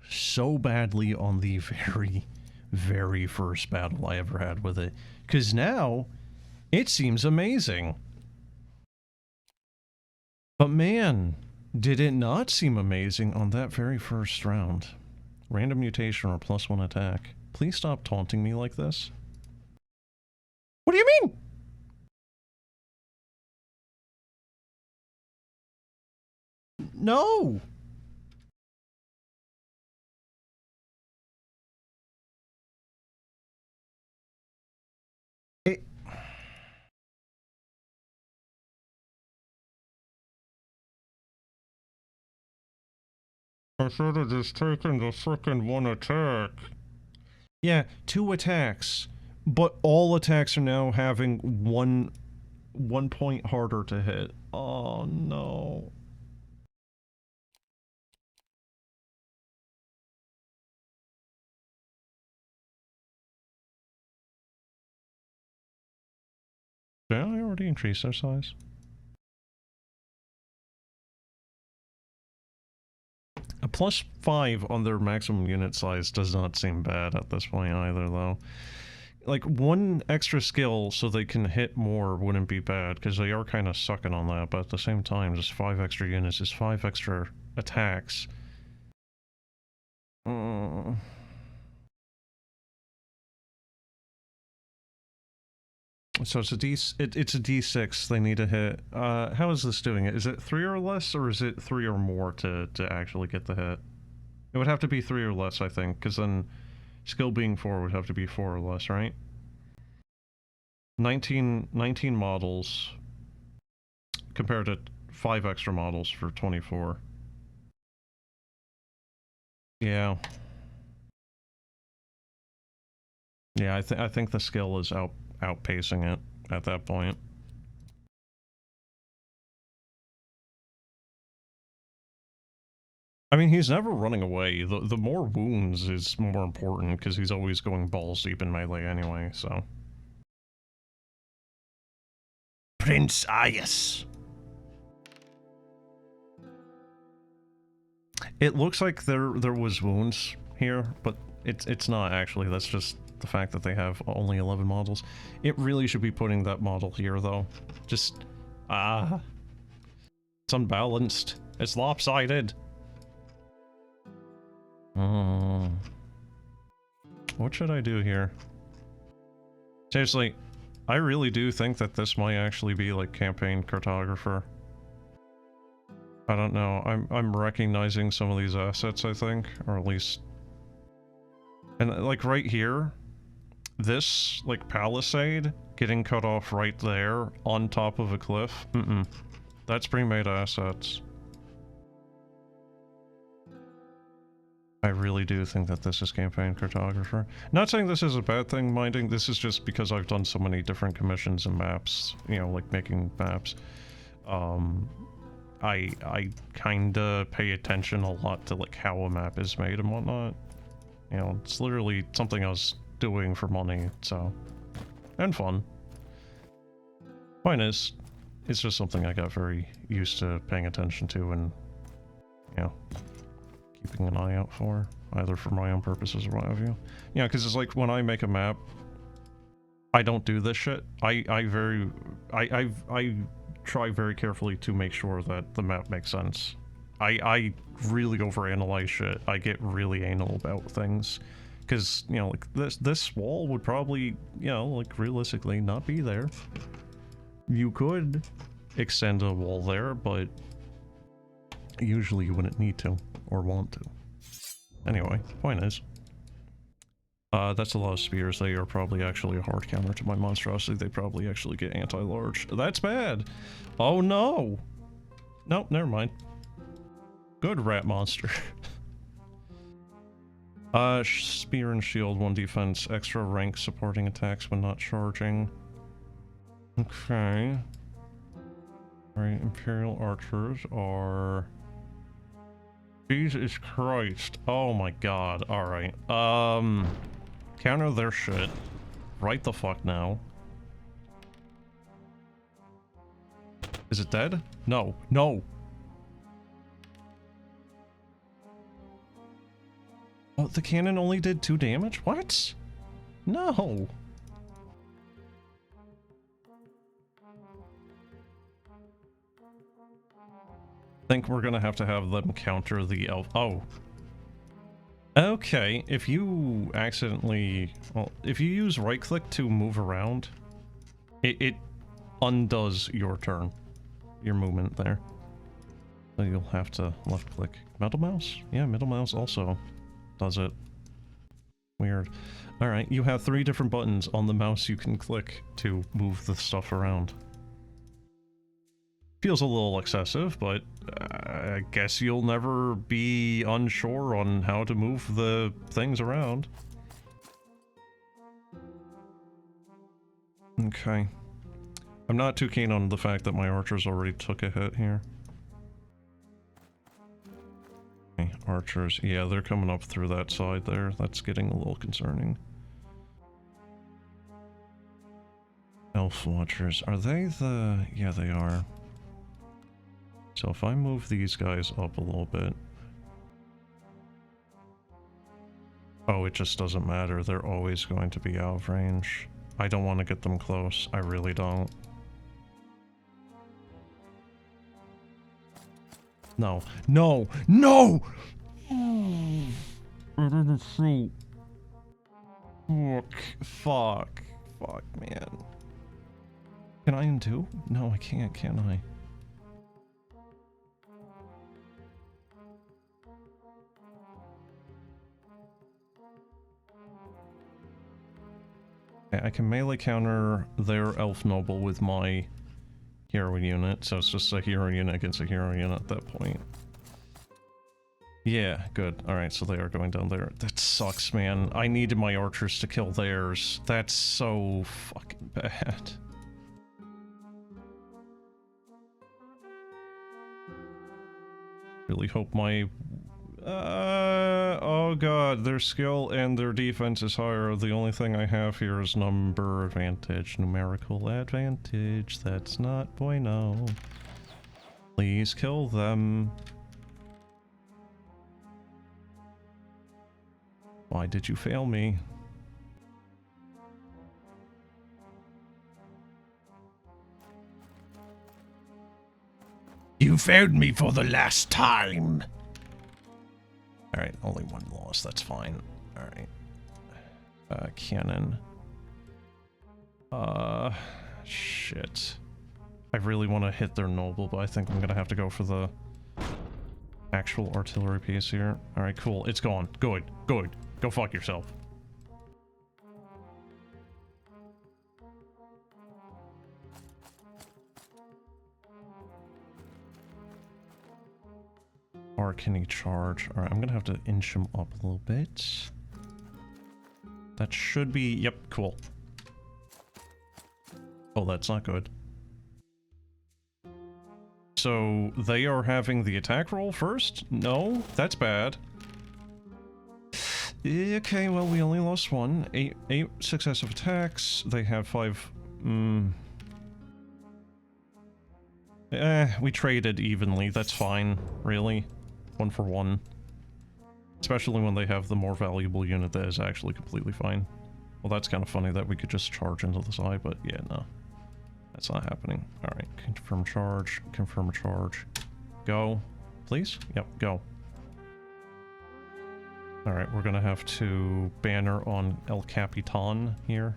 so badly on the very, very first battle I ever had with it? Because now, it seems amazing. But man, did it not seem amazing on that very first round. Random mutation or +1 attack. Please stop taunting me like this. What do you mean? No! It... I should have just taken the frickin' 1 attack. Yeah, 2 attacks. But all attacks are now having one point harder to hit. Oh no. Yeah, I already increased their size. A +5 on their maximum unit size does not seem bad at this point either, though. Like, 1 extra skill so they can hit more wouldn't be bad, because they are kind of sucking on that, but at the same time, just 5 extra units is 5 extra attacks. So it's a D6 they need to hit. How is this doing it? Is it 3 or less, or is it 3 or more to actually get the hit? It would have to be 3 or less, I think, because then skill being 4 would have to be 4 or less, right? 19 models compared to 5 extra models for 24. Yeah. Yeah, I think the skill is outpacing it at that point. I mean, he's never running away. The more wounds is more important, because he's always going balls deep in melee anyway, so. Prince Aias. It looks like there was wounds here, but it's not actually. That's just the fact that they have only 11 models. It really should be putting that model here, though. Just, it's unbalanced. It's lopsided. What should I do here? Seriously, I really do think that this might actually be like campaign cartographer. I don't know. I'm recognizing some of these assets, I think, or at least, and like right here, this like palisade getting cut off right there on top of a cliff. That's pre-made assets. I really do think that this is campaign cartographer. Not saying this is a bad thing, minding. This is just because I've done so many different commissions and maps, you know, like making maps. I kinda pay attention a lot to like how a map is made and whatnot. You know, it's literally something I was doing for money, so, and fun. Point is, it's just something I got very used to paying attention to and, you know, keeping an eye out for, either for my own purposes or what have you. Yeah, because it's like when I make a map, I don't do this shit. I try very carefully to make sure that the map makes sense. I really overanalyze shit. I get really anal about things. Because, you know, like this wall would probably, you know, like realistically not be there. You could extend a wall there, but usually you wouldn't need to or want to. Anyway, point is, that's a lot of spears. They are probably actually a hard counter to my monstrosity. They probably actually get anti-large. That's bad. Oh no. Nope, never mind. Good rat monster. Spear and shield, 1 defense, extra rank supporting attacks when not charging. Okay. Alright, Imperial archers are... Jesus Christ. Oh my god. Alright. Counter their shit. Right the fuck now. Is it dead? No. No! Oh, the cannon only did 2 damage? What? No! I think we're gonna have to have them counter the elf. Oh. Okay, if you accidentally... Well, if you use right-click to move around, it undoes your turn. Your movement there. So you'll have to left-click. Middle mouse? Yeah, middle mouse also does it. Weird. Alright, you have 3 different buttons on the mouse you can click to move the stuff around. Feels a little excessive, but I guess you'll never be unsure on how to move the things around. Okay. I'm not too keen on the fact that my archers already took a hit here. Okay, archers. Yeah, they're coming up through that side there. That's getting a little concerning. Elf watchers. Are they the... Yeah, they are. So if I move these guys up a little bit... Oh, it just doesn't matter. They're always going to be out of range. I don't want to get them close. I really don't. No. No! No! I didn't see. Fuck. Fuck, man. Can I undo? No, I can't, can I? I can melee counter their elf noble with my hero unit, so it's just a hero unit against a hero unit at that point. Yeah, good. Alright, so they are going down there. That sucks, man. I needed my archers to kill theirs. That's so fucking bad. Really hope my... oh god, their skill and their defense is higher. The only thing I have here is number advantage. Numerical advantage. That's not bueno. Please kill them. Why did you fail me? You failed me for the last time! Alright, only one loss, that's fine. Alright. Cannon. Shit. I really want to hit their noble, but I think I'm gonna have to go for the actual artillery piece here. Alright, cool. It's gone. Good. Good. Go fuck yourself. Or can he charge? Alright, I'm gonna have to inch him up a little bit. That should be... Yep, cool. Oh, that's not good. So, they are having the attack roll first? No, that's bad. Okay, well, we only lost one. Eight successive attacks. They have 5... we traded evenly. That's fine, really. 1 for 1. Especially when they have the more valuable unit that is actually completely fine. Well, that's kind of funny that we could just charge into the side, but yeah, no. That's not happening. Alright, confirm charge, confirm charge. Go. Please? Yep, go. Alright, we're gonna have to banner on El Capitan here.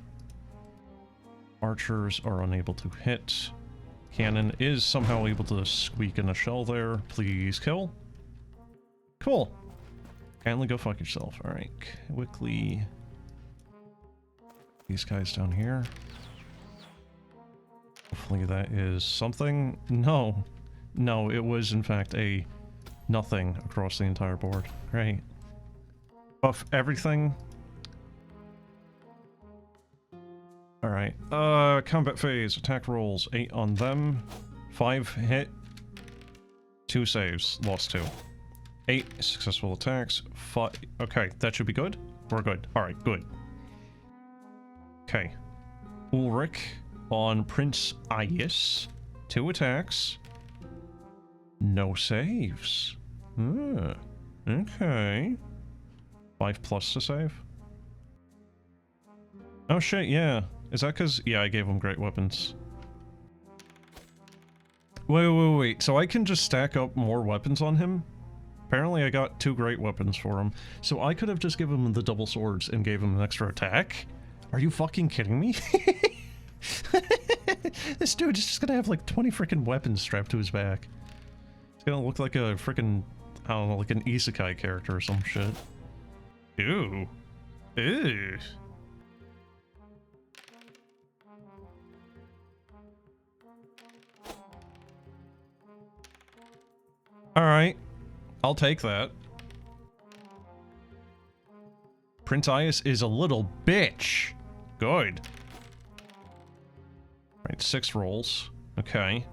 Archers are unable to hit. Cannon is somehow able to squeak in a shell there. Please kill. Cool. Kindly go fuck yourself. Alright, quickly. These guys down here. Hopefully that is something. No. No, it was in fact a nothing across the entire board. Great. Buff everything. Alright. Combat phase. Attack rolls. 8 on them. 5 hit. 2 saves. Lost 2. 8 successful attacks. 5. Okay, that should be good. We're good. Alright, good. Okay. Ulrich on Prince Ias. 2 attacks. No saves. Okay. 5+ to save. Oh shit, yeah. Is that because... Yeah, I gave him great weapons. Wait. So I can just stack up more weapons on him? Apparently I got 2 great weapons for him. So I could have just given him the double swords and gave him an extra attack? Are you fucking kidding me? This dude is just gonna have like 20 freaking weapons strapped to his back. It's gonna look like a freaking, I don't know, like an isekai character or some shit. Ew. Ew. Alright. I'll take that. Prince Ias is a little bitch. Good. Right, 6 rolls. Okay.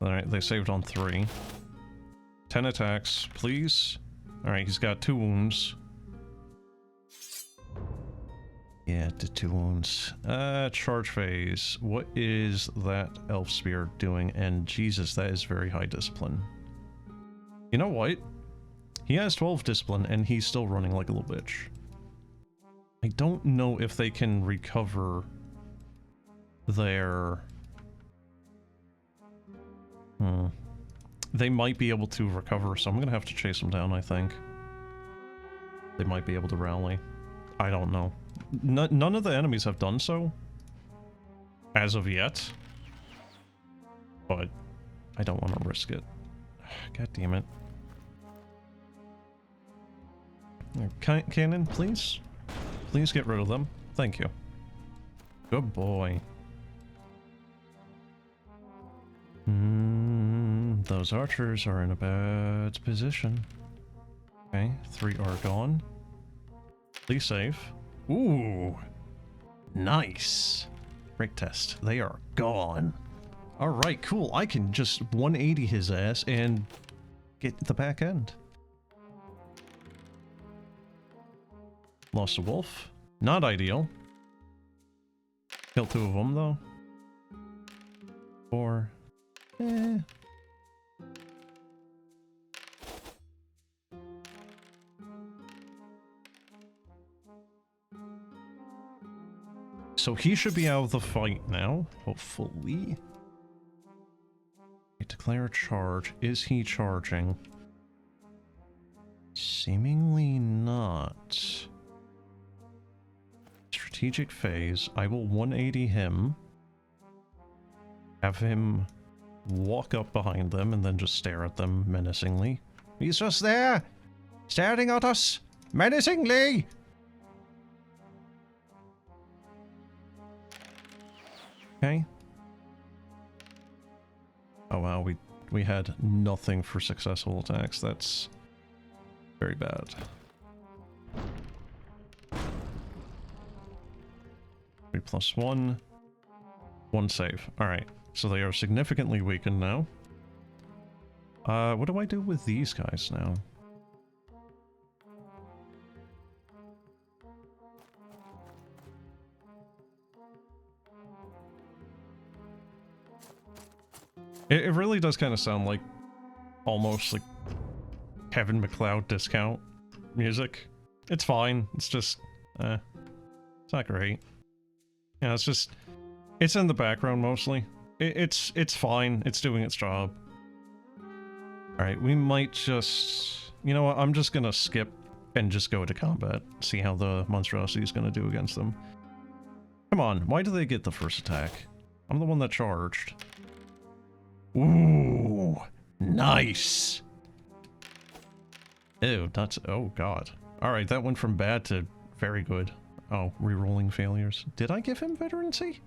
Alright, they saved on 3. 10 attacks, please. Alright, he's got 2 wounds. Yeah, did 2 wounds. Charge phase. What is that elf spear doing? And Jesus, that is very high discipline. You know what? He has 12 discipline and he's still running like a little bitch. I don't know if they can recover their... They might be able to recover, so I'm gonna have to chase them down, I think. They might be able to rally. I don't know. None of the enemies have done so. As of yet. But I don't want to risk it. God damn it. Cannon, please? Please get rid of them. Thank you. Good boy. Those archers are in a bad position. Okay, 3 are gone. Please save. Ooh. Nice. Break test. They are gone. Alright, cool. I can just 180 his ass and get the back end. Lost a wolf. Not ideal. Kill 2 of them, though. 4. So he should be out of the fight now, hopefully. Declare a charge. Is he charging? Seemingly not. Strategic phase. I will 180 him. Have him walk up behind them and then just stare at them menacingly. He's just there! Staring at us! Menacingly! Okay. Oh wow, we had nothing for successful attacks. That's very bad. Three plus one. One save. Alright. So they are significantly weakened now. What do I do with these guys now? It really does kind of sound like almost like Kevin MacLeod discount music. It's fine. It's just, it's not great. Yeah, it's just, it's in the background mostly. It's fine. It's doing its job. Alright, we might just, you know what, I'm just gonna skip and just go to combat. See how the monstrosity is gonna do against them. Come on, why do they get the first attack? I'm the one that charged. Ooh, nice. Ew, that's, oh god. Alright, that went from bad to very good. Oh, rerolling failures. Did I give him veterancy?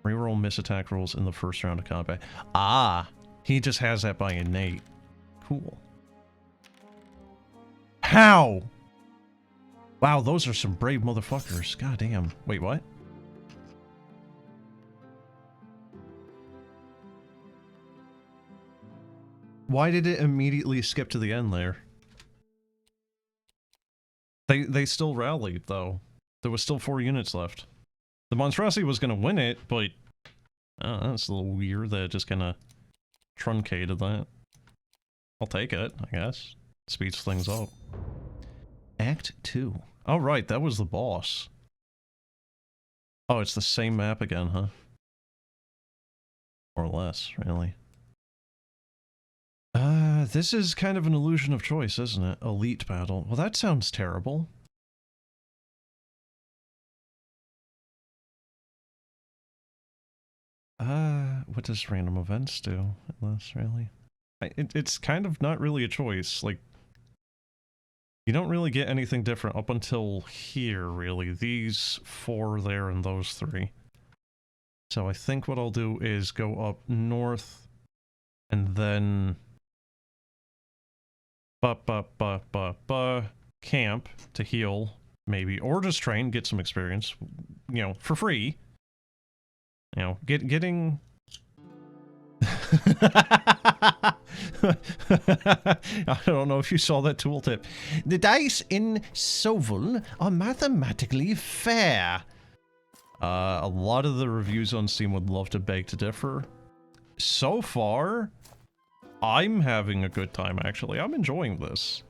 Reroll miss attack rolls in the first round of combat. Ah, he just has that by innate. Cool. How? Wow, those are some brave motherfuckers. God damn. Wait, what? Why did it immediately skip to the end there? They still rallied, though. There was still 4 units left. The monstrosity was gonna win it, but... that's a little weird that it just kinda truncated that. I'll take it, I guess. Speeds things up. Act 2. Oh right, that was the boss. Oh, it's the same map again, huh? More or less, really. This is kind of an illusion of choice, isn't it? Elite battle. Well, that sounds terrible. What does random events do? Unless, really? It's kind of not really a choice. Like, you don't really get anything different up until here, really. These 4 there and those 3. So I think what I'll do is go up north and then... camp to heal, maybe. Or just train, get some experience, you know, for free. You know, getting... I don't know if you saw that tooltip. The dice in SOVL are mathematically fair. A lot of the reviews on Steam would love to beg to differ. So far, I'm having a good time, actually. I'm enjoying this.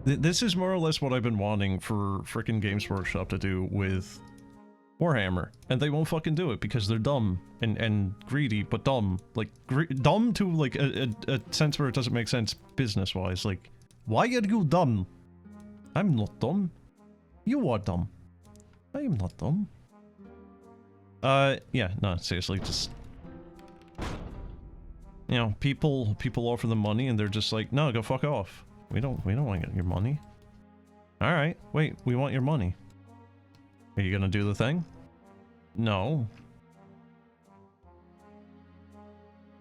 This is more or less what I've been wanting for frickin' Games Workshop to do with Warhammer, and they won't fucking do it because they're dumb and greedy, but dumb. Like, dumb to, like, a sense where it doesn't make sense business-wise. Like, why are you dumb? I'm not dumb. You are dumb. I am not dumb. Yeah, no, seriously, just... You know, people offer them money and they're just like, no, go fuck off. We don't want your money. Alright, wait, we want your money. Are you gonna do the thing? No.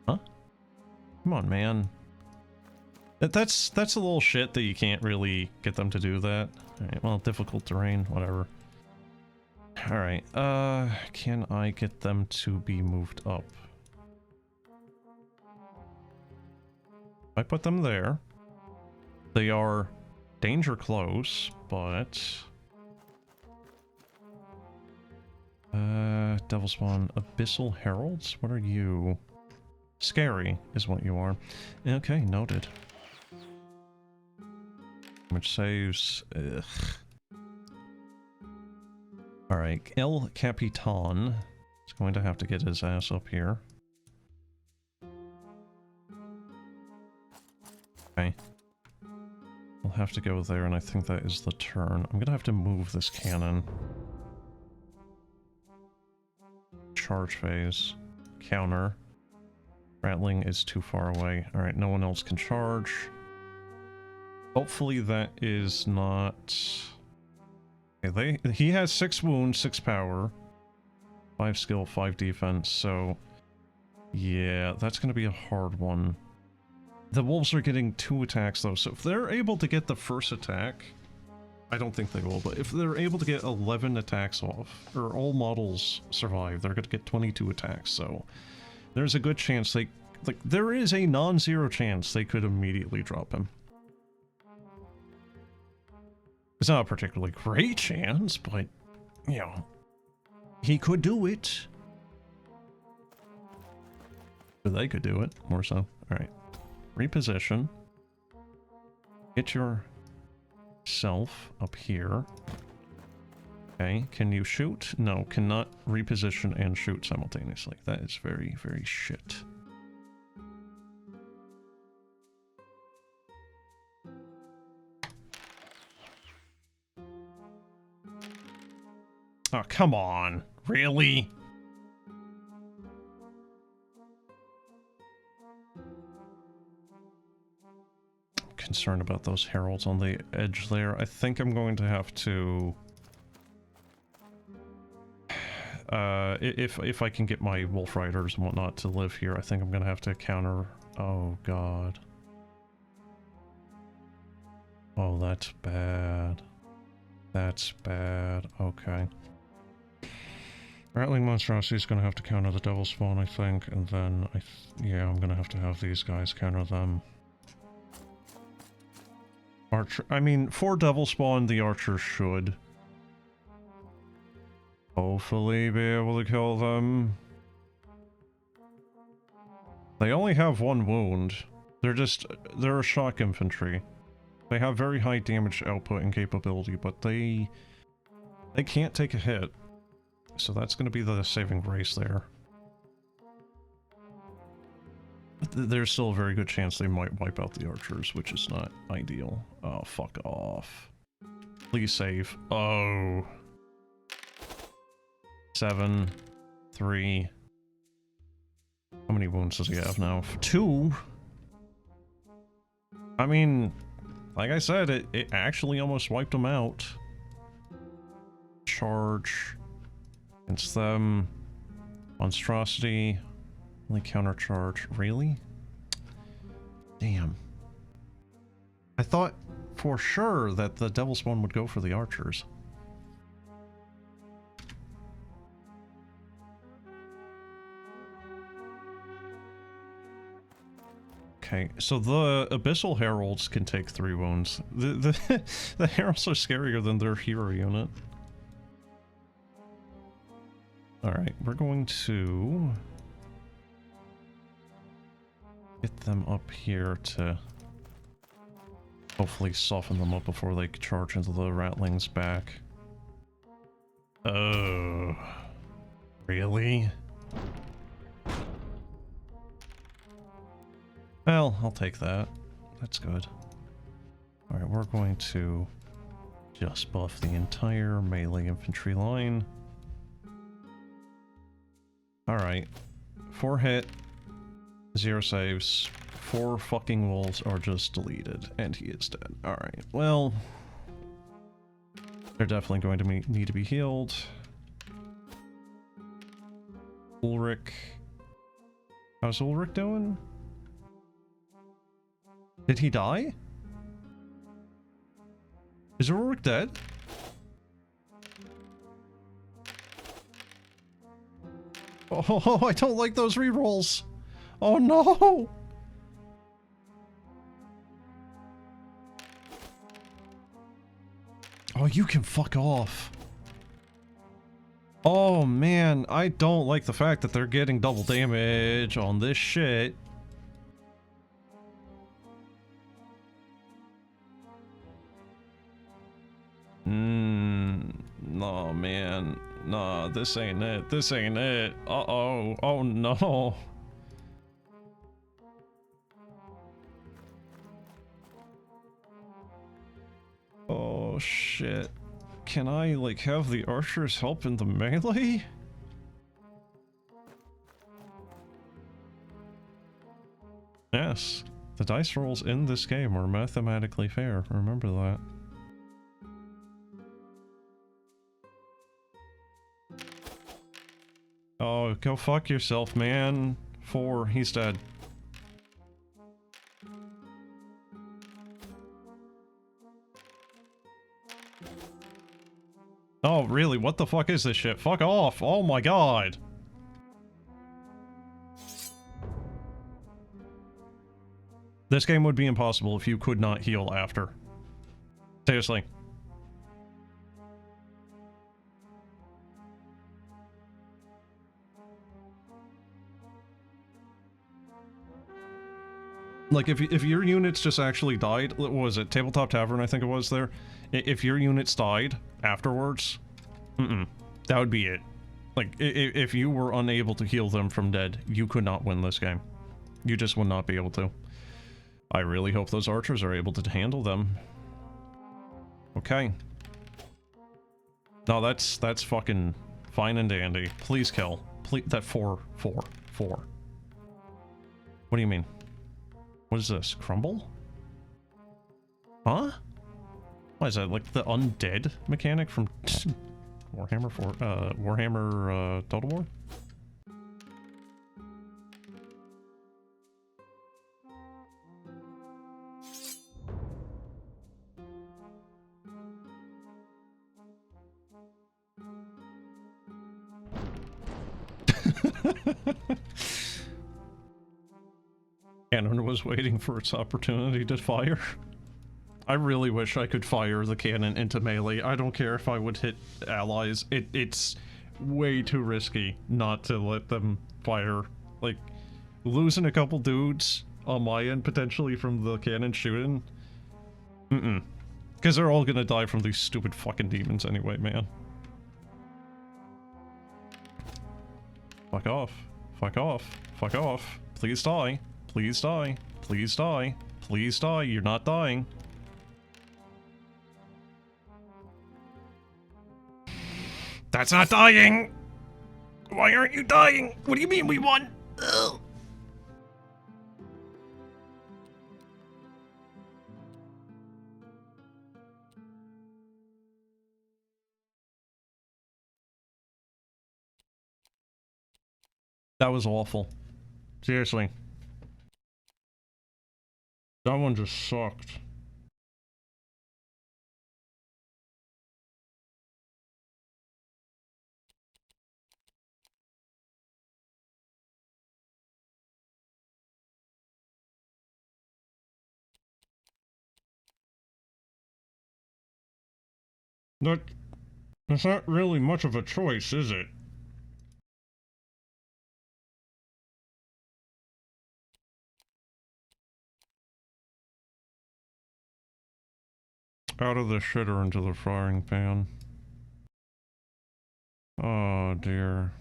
Huh? Come on, man. That's a little shit that you can't really get them to do that. Alright, well, difficult terrain, whatever. Alright, can I get them to be moved up? I put them there. They are danger close, but... Devil Spawn, Abyssal Heralds? What are you? Scary is what you are. Okay, noted. Damage saves. Ugh. Alright, El Capitan is going to have to get his ass up here. Okay. We'll have to go there, and I think that is the turn. I'm gonna have to move this cannon. Charge phase. Counter. Rattling is too far away. Alright, no one else can charge. Hopefully that is not... Okay, he has 6 wounds, 6 power. 5 skill, 5 defense, so... Yeah, that's gonna be a hard one. The wolves are getting 2 attacks though, so if they're able to get the first attack... I don't think they will, but if they're able to get 11 attacks off, or all models survive, they're gonna get 22 attacks, so... There's a good chance they... Like, there is a non-zero chance they could immediately drop him. It's not a particularly great chance, but, you know, he could do it. Or they could do it, more so. Alright. Reposition. Get yourself up here. Okay, can you shoot? No, cannot reposition and shoot simultaneously. That is very, very shit. Oh, come on. Really? I'm concerned about those heralds on the edge there. I think I'm going to have to... if I can get my wolf riders and whatnot to live here, I think I'm going to have to counter... Oh, God. Oh, that's bad. That's bad. Okay. Rattling Monstrosity is going to have to counter the Devil Spawn, I think, and then, yeah, I'm going to have these guys counter them. Archer, I mean, for Devil Spawn, the Archer should hopefully be able to kill them. They only have 1 wound. They're a shock infantry. They have very high damage output and capability, but they can't take a hit. So that's going to be the saving grace there. But there's still a very good chance they might wipe out the archers, which is not ideal. Oh, fuck off. Please save. Oh. 7, 3. How many wounds does he have now? 2? I mean, like I said, it actually almost wiped him out. Charge. Against them. Monstrosity. Only countercharge. Really? Damn. I thought for sure that the Devil Spawn would go for the archers. Okay, so the Abyssal Heralds can take 3 wounds. The Heralds are scarier than their hero unit. Alright, we're going to get them up here to hopefully soften them up before they charge into the Rattling's back. Oh, really? Well, I'll take that. That's good. Alright, we're going to just buff the entire melee infantry line. Alright. 4 hit, 0 saves, 4 fucking wolves are just deleted, and he is dead. Alright, well... They're definitely going to need to be healed. Ulrich... How's Ulrich doing? Did he die? Is Ulrich dead? Oh, I don't like those rerolls. Oh no! Oh, you can fuck off. Oh man, I don't like the fact that they're getting double damage on this shit. No, man. Nah, this ain't it. This ain't it. Uh-oh. Oh, no. Oh, shit. Can I, like, have the archers help in the melee? Yes. The dice rolls in this game are mathematically fair. Remember that. Oh, go fuck yourself, man. 4, he's dead. Oh, really? What the fuck is this shit? Fuck off! Oh my god! This game would be impossible if you could not heal after. Seriously. Like, if your units just actually died, what was it? Tabletop Tavern, I think it was there. If your units died afterwards, that would be it. Like, if you were unable to heal them from dead, you could not win this game. You just would not be able to. I really hope those archers are able to handle them. Okay. No, that's fucking fine and dandy. Please kill. Please, that 4. What do you mean? What is this? Crumble? Huh? What is that, like the undead mechanic from Warhammer Total War? Cannon was waiting for its opportunity to fire. I really wish I could fire the cannon into melee. I don't care if I would hit allies. It's way too risky not to let them fire. Like, losing a couple dudes on my end potentially from the cannon shooting. Because they're all gonna die from these stupid fucking demons anyway, man. Fuck off. Fuck off. Fuck off. Please die. Please die. Please die. Please die. You're not dying. That's not dying! Why aren't you dying? What do you mean we won? Ugh. That was awful. Seriously. That one just sucked. That's not really much of a choice, is it? Out of the shitter into the frying pan. Oh dear.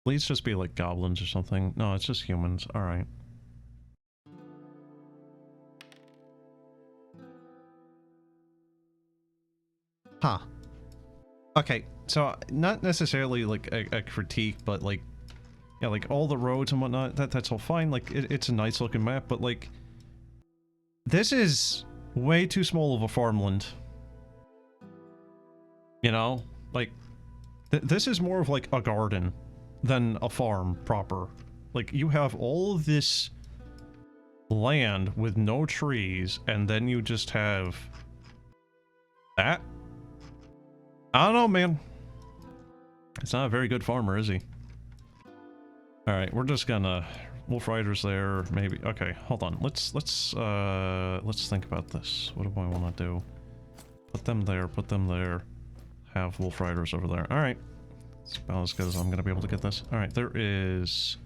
Please just be like goblins or something. No, it's just humans. Alright. Huh. Okay, so not necessarily like a critique, but like, yeah, like all the roads and whatnot, that's all fine. Like, it's a nice looking map, but like, this is way too small of a farmland. You know? Like, this is more of like a garden than a farm proper. Like, you have all of this land with no trees, and then you just have that. I don't know, man. It's not a very good farmer, is he? Alright, we're just gonna... Wolf Riders there, maybe... Okay, hold on. Let's think about this. What do I want to do? Put them there. Have Wolf Riders over there. Alright. It's about as good as I'm gonna be able to get this. Alright, there is...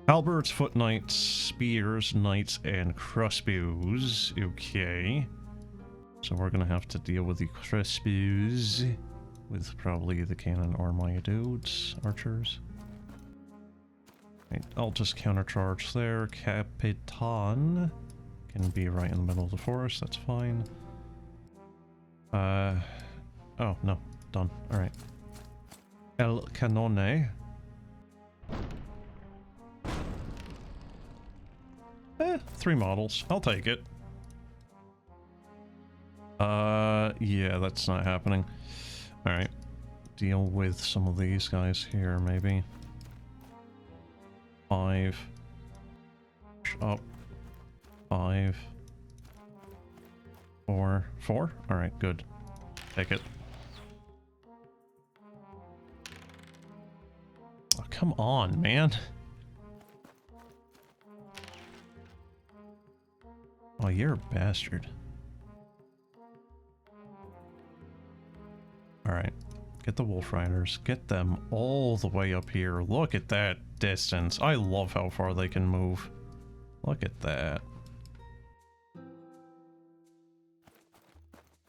Halberds, foot knights, spears, knights, and crossbows. Okay. So we're gonna have to deal with the crossbows. With probably the cannon or my dudes, archers. Right, I'll just countercharge there. Capitan can be right in the middle of the forest, that's fine. Oh, no. Done. Alright. El Canone. 3 models. I'll take it. Yeah, that's not happening. Alright. Deal with some of these guys here, maybe. 5. Up. 5. 4. 4? Alright, good. Take it. Oh, come on, man. Oh, you're a bastard. Alright. Get the Wolf Riders. Get them all the way up here. Look at that distance. I love how far they can move. Look at that.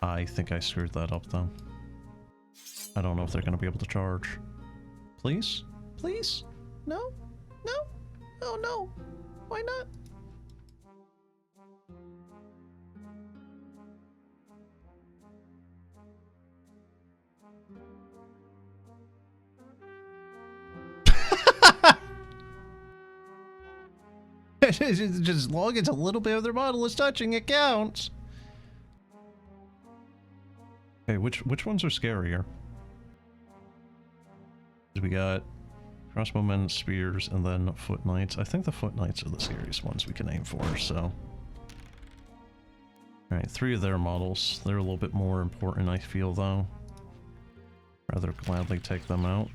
I think I screwed that up, though. I don't know if they're going to be able to charge. Please? Please? No? No? Oh, no. Why not? Just as long as a little bit of their model is touching, it counts. Okay, which ones are scarier? We got crossbowmen, spears, and then foot knights. I think the foot knights are the scariest ones we can aim for, so. Alright, 3 of their models. They're a little bit more important, I feel, though. Rather gladly take them out.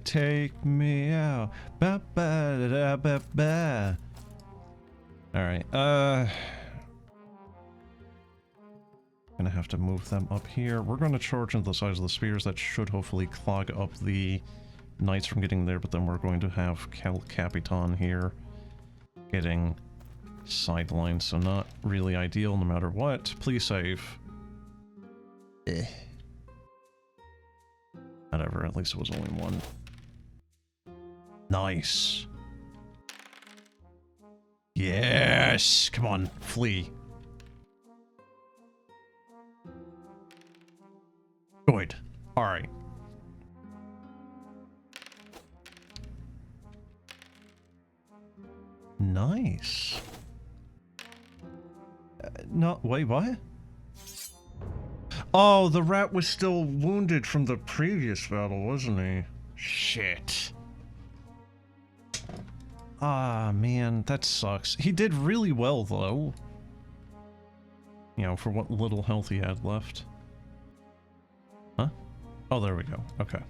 Take me out. Ba ba da ba ba. Alright, gonna have to move them up here. We're gonna charge into the sides of the spears. That should hopefully clog up the knights from getting there, but then we're going to have Capitan here getting sidelined, so not really ideal no matter what. Please save. Whatever, at least it was only 1. Nice. Yes! Come on, flee. Good. Alright. Nice. No, wait, what? Oh, the rat was still wounded from the previous battle, wasn't he? Shit. Ah, man, that sucks. He did really well, though. You know, for what little health he had left. Huh? Oh, there we go. Okay.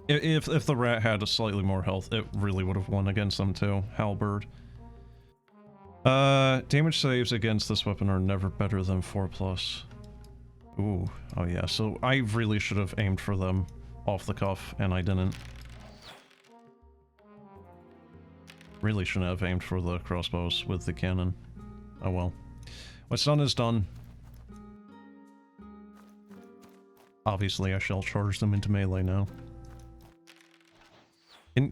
If the rat had a slightly more health, it really would have won against them too. Halberd. Damage saves against this weapon are never better than 4+. Ooh, oh yeah, so I really should have aimed for them off the cuff, and I didn't. Really shouldn't have aimed for the crossbows with the cannon. Oh well. What's done is done. Obviously, I shall charge them into melee now.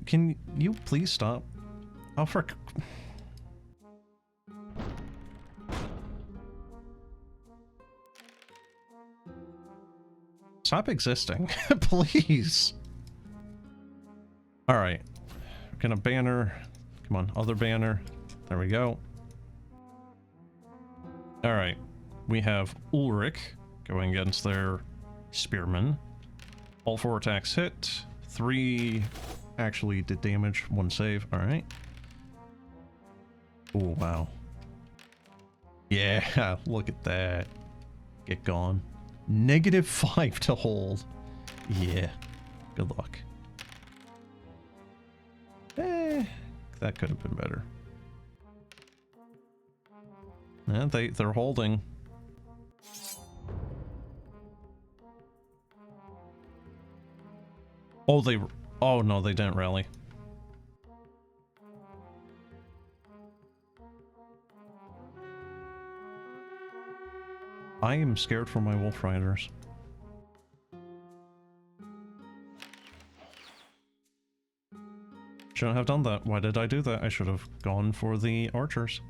Can you please stop? Oh, for... Stop existing, please. Alright. We're gonna banner. Come on, other banner. There we go. Alright. We have Ulrich going against their spearmen. All 4 attacks hit. 3 actually did damage. 1 save. Alright. Oh, wow. Yeah, look at that. Get gone. -5 to hold. Yeah. Good luck. That could have been better. And they're holding. Oh, they... Oh, no, they didn't rally. I am scared for my wolf riders. Shouldn't have done that. Why did I do that? I should have gone for the archers.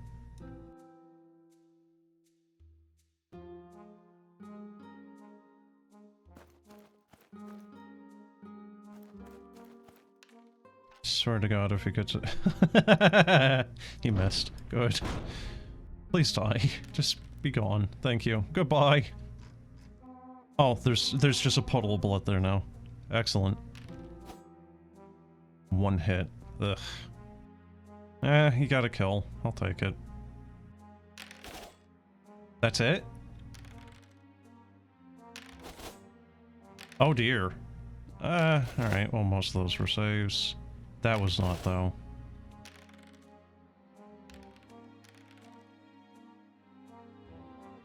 Swear to God, if he gets it. He missed. Good. Please die. Just be gone. Thank you. Goodbye. Oh, there's just a puddle of blood there now. Excellent. One hit. Ugh. He got a kill. I'll take it. That's it? Oh dear. Alright, well most of those were saves. That was not, though.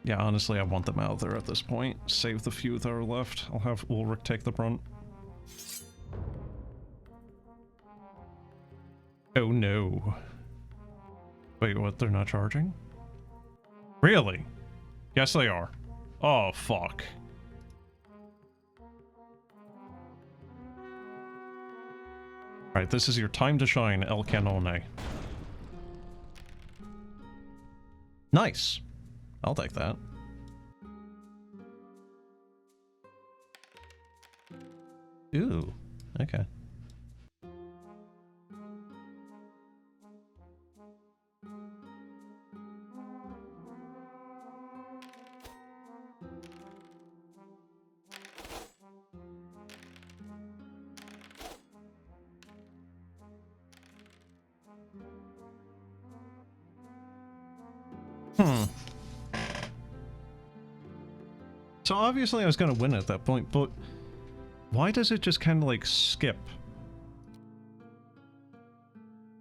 Yeah, honestly, I want them out there at this point. Save the few that are left. I'll have Ulrich take the brunt. Oh no. Wait, what? They're not charging? Really? Yes, they are. Oh, fuck. Alright, this is your time to shine, El Canone. Nice. I'll take that. Ooh, okay. So obviously I was gonna win at that point, but why does it just kind of like skip?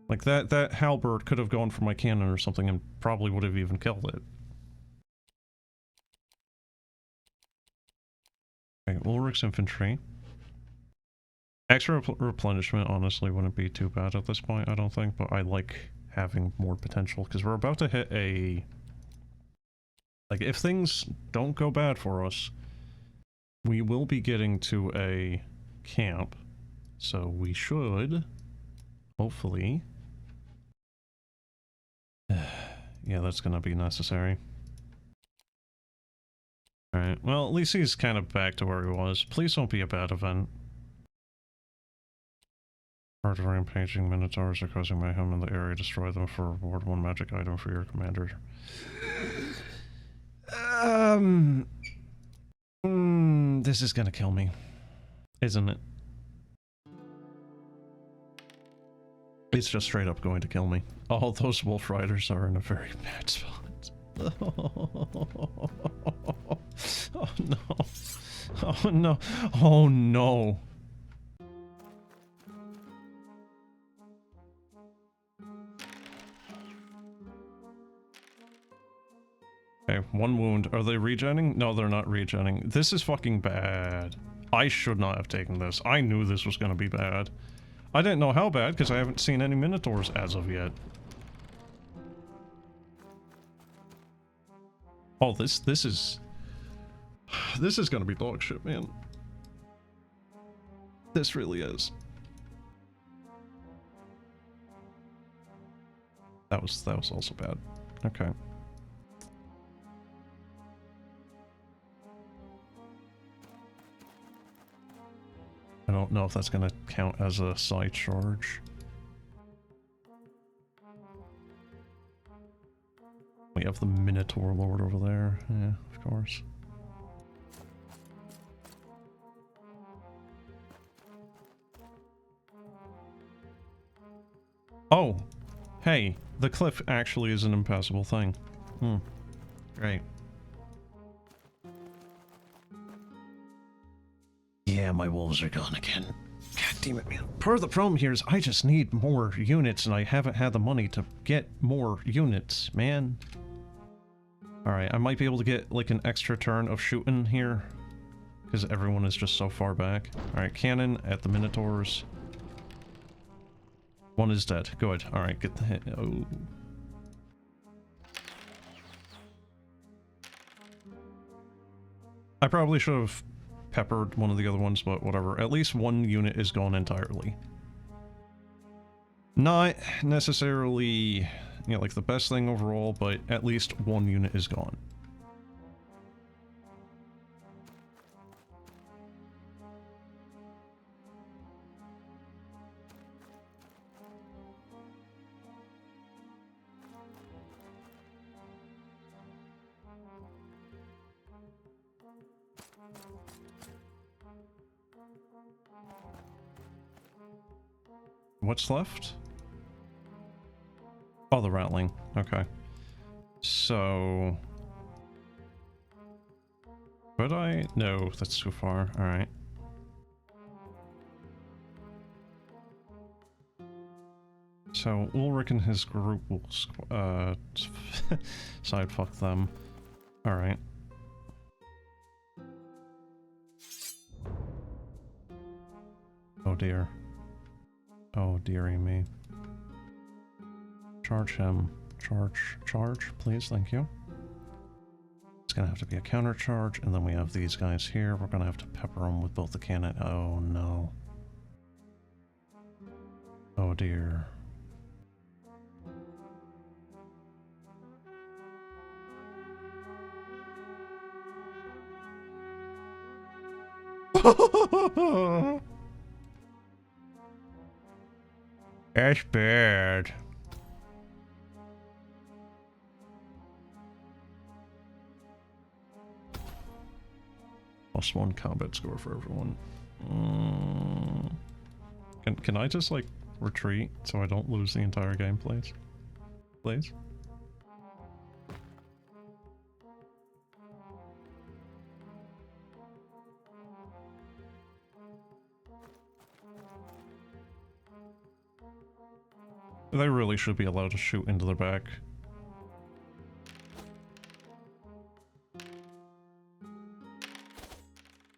Like that halberd could have gone for my cannon or something and probably would have even killed it. Okay, Ulrich's infantry. Extra replenishment honestly wouldn't be too bad at this point, I don't think, but I like having more potential because we're about to hit a... Like, if things don't go bad for us, we will be getting to a camp, so we should, hopefully... Yeah, that's gonna be necessary. Alright, well, at least he's kind of back to where he was. Please don't be a bad event. Part of rampaging minotaurs are causing mayhem in the area. Destroy them for reward 1 magic item for your commander. This is gonna kill me, isn't it? It's just straight up going to kill me. All those wolf riders are in a very bad spot. Oh no. Oh no. Oh no. Okay, 1 wound. Are they regenning? No, they're not regenning. This is fucking bad. I should not have taken this. I knew this was gonna be bad. I didn't know how bad because I haven't seen any minotaurs as of yet. Oh, this is gonna be dog shit, man. This really is. That was also bad. Okay. I don't know if that's gonna count as a side charge. We have the Minotaur Lord over there. Yeah, of course. Oh! Hey, the cliff actually is an impassable thing. Great. Yeah, my wolves are gone again. God damn it, man. Part of the problem here is I just need more units and I haven't had the money to get more units, man. Alright, I might be able to get like an extra turn of shooting here. Because everyone is just so far back. Alright, cannon at the Minotaurs. One is dead. Good. Alright, get the hit. Oh. I probably should have peppered one of the other ones, but whatever. At least one unit is gone entirely. Not necessarily, you know, like the best thing overall, but at least one unit is gone. What's left? Oh, the rattling. Okay. So... Could I? No, that's too far. Alright. So, Ulrich and his group will side fuck them. Alright. Oh dear. Oh dearie me. Charge him. Charge, please, thank you. It's gonna have to be a counter charge, and then we have these guys here. We're gonna have to pepper them with both the cannon. Oh no. Oh dear. That's bad. +1 combat score for everyone. Can I just, like, retreat so I don't lose the entire game, please? Please? They really should be allowed to shoot into their back.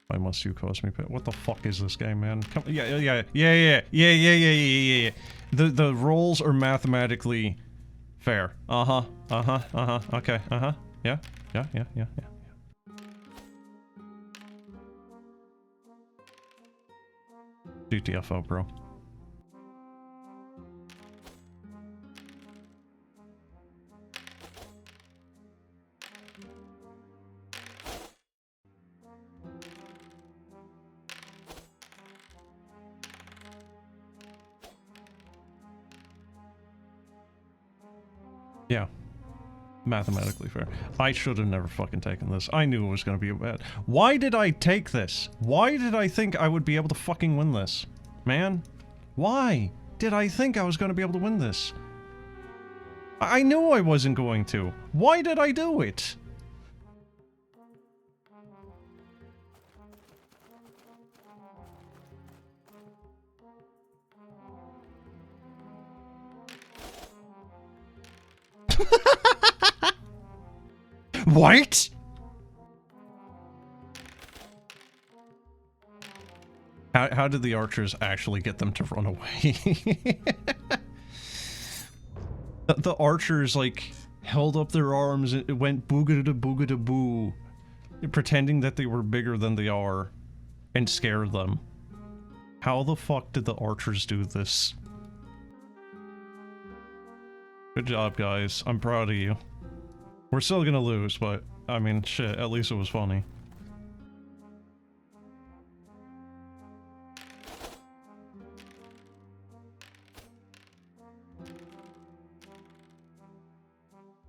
Why must you cause me pain? What the fuck is this game, man? Come, yeah. The rolls are mathematically fair. Okay, Yeah. GTFO, bro. Yeah. Mathematically fair. I should have never fucking taken this. I knew it was gonna be bad. Why did I take this? Why did I think I would be able to fucking win this? Man? Why did I think I was gonna be able to win this? I knew I wasn't going to. Why did I do it? What? How did the archers actually get them to run away? The archers, like, held up their arms and it went boogada-boogada-boo, pretending that they were bigger than they are, and scared them. How the fuck did the archers do this? Good job, guys. I'm proud of you. We're still gonna lose, but, I mean, shit, at least it was funny.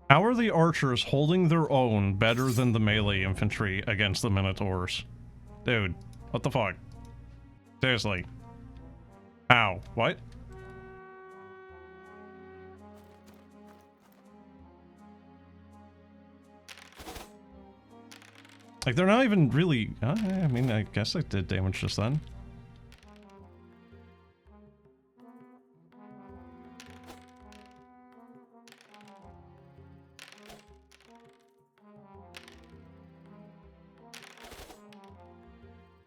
How are the archers holding their own better than the melee infantry against the Minotaurs? Dude, what the fuck? Seriously. How? What? Like, they're not even really... I mean, I guess I did damage just then.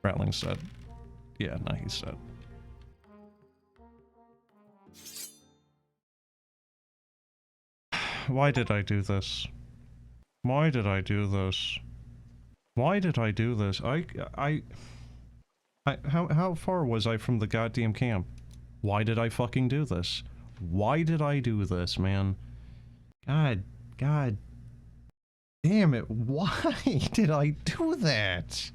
Ratling's dead. Yeah, nah, he's dead. Why did I do this? Why did I do this? Why did I do this? How far was I from the goddamn camp? Why did I fucking do this? Why did I do this, man? God damn it, why did I do that?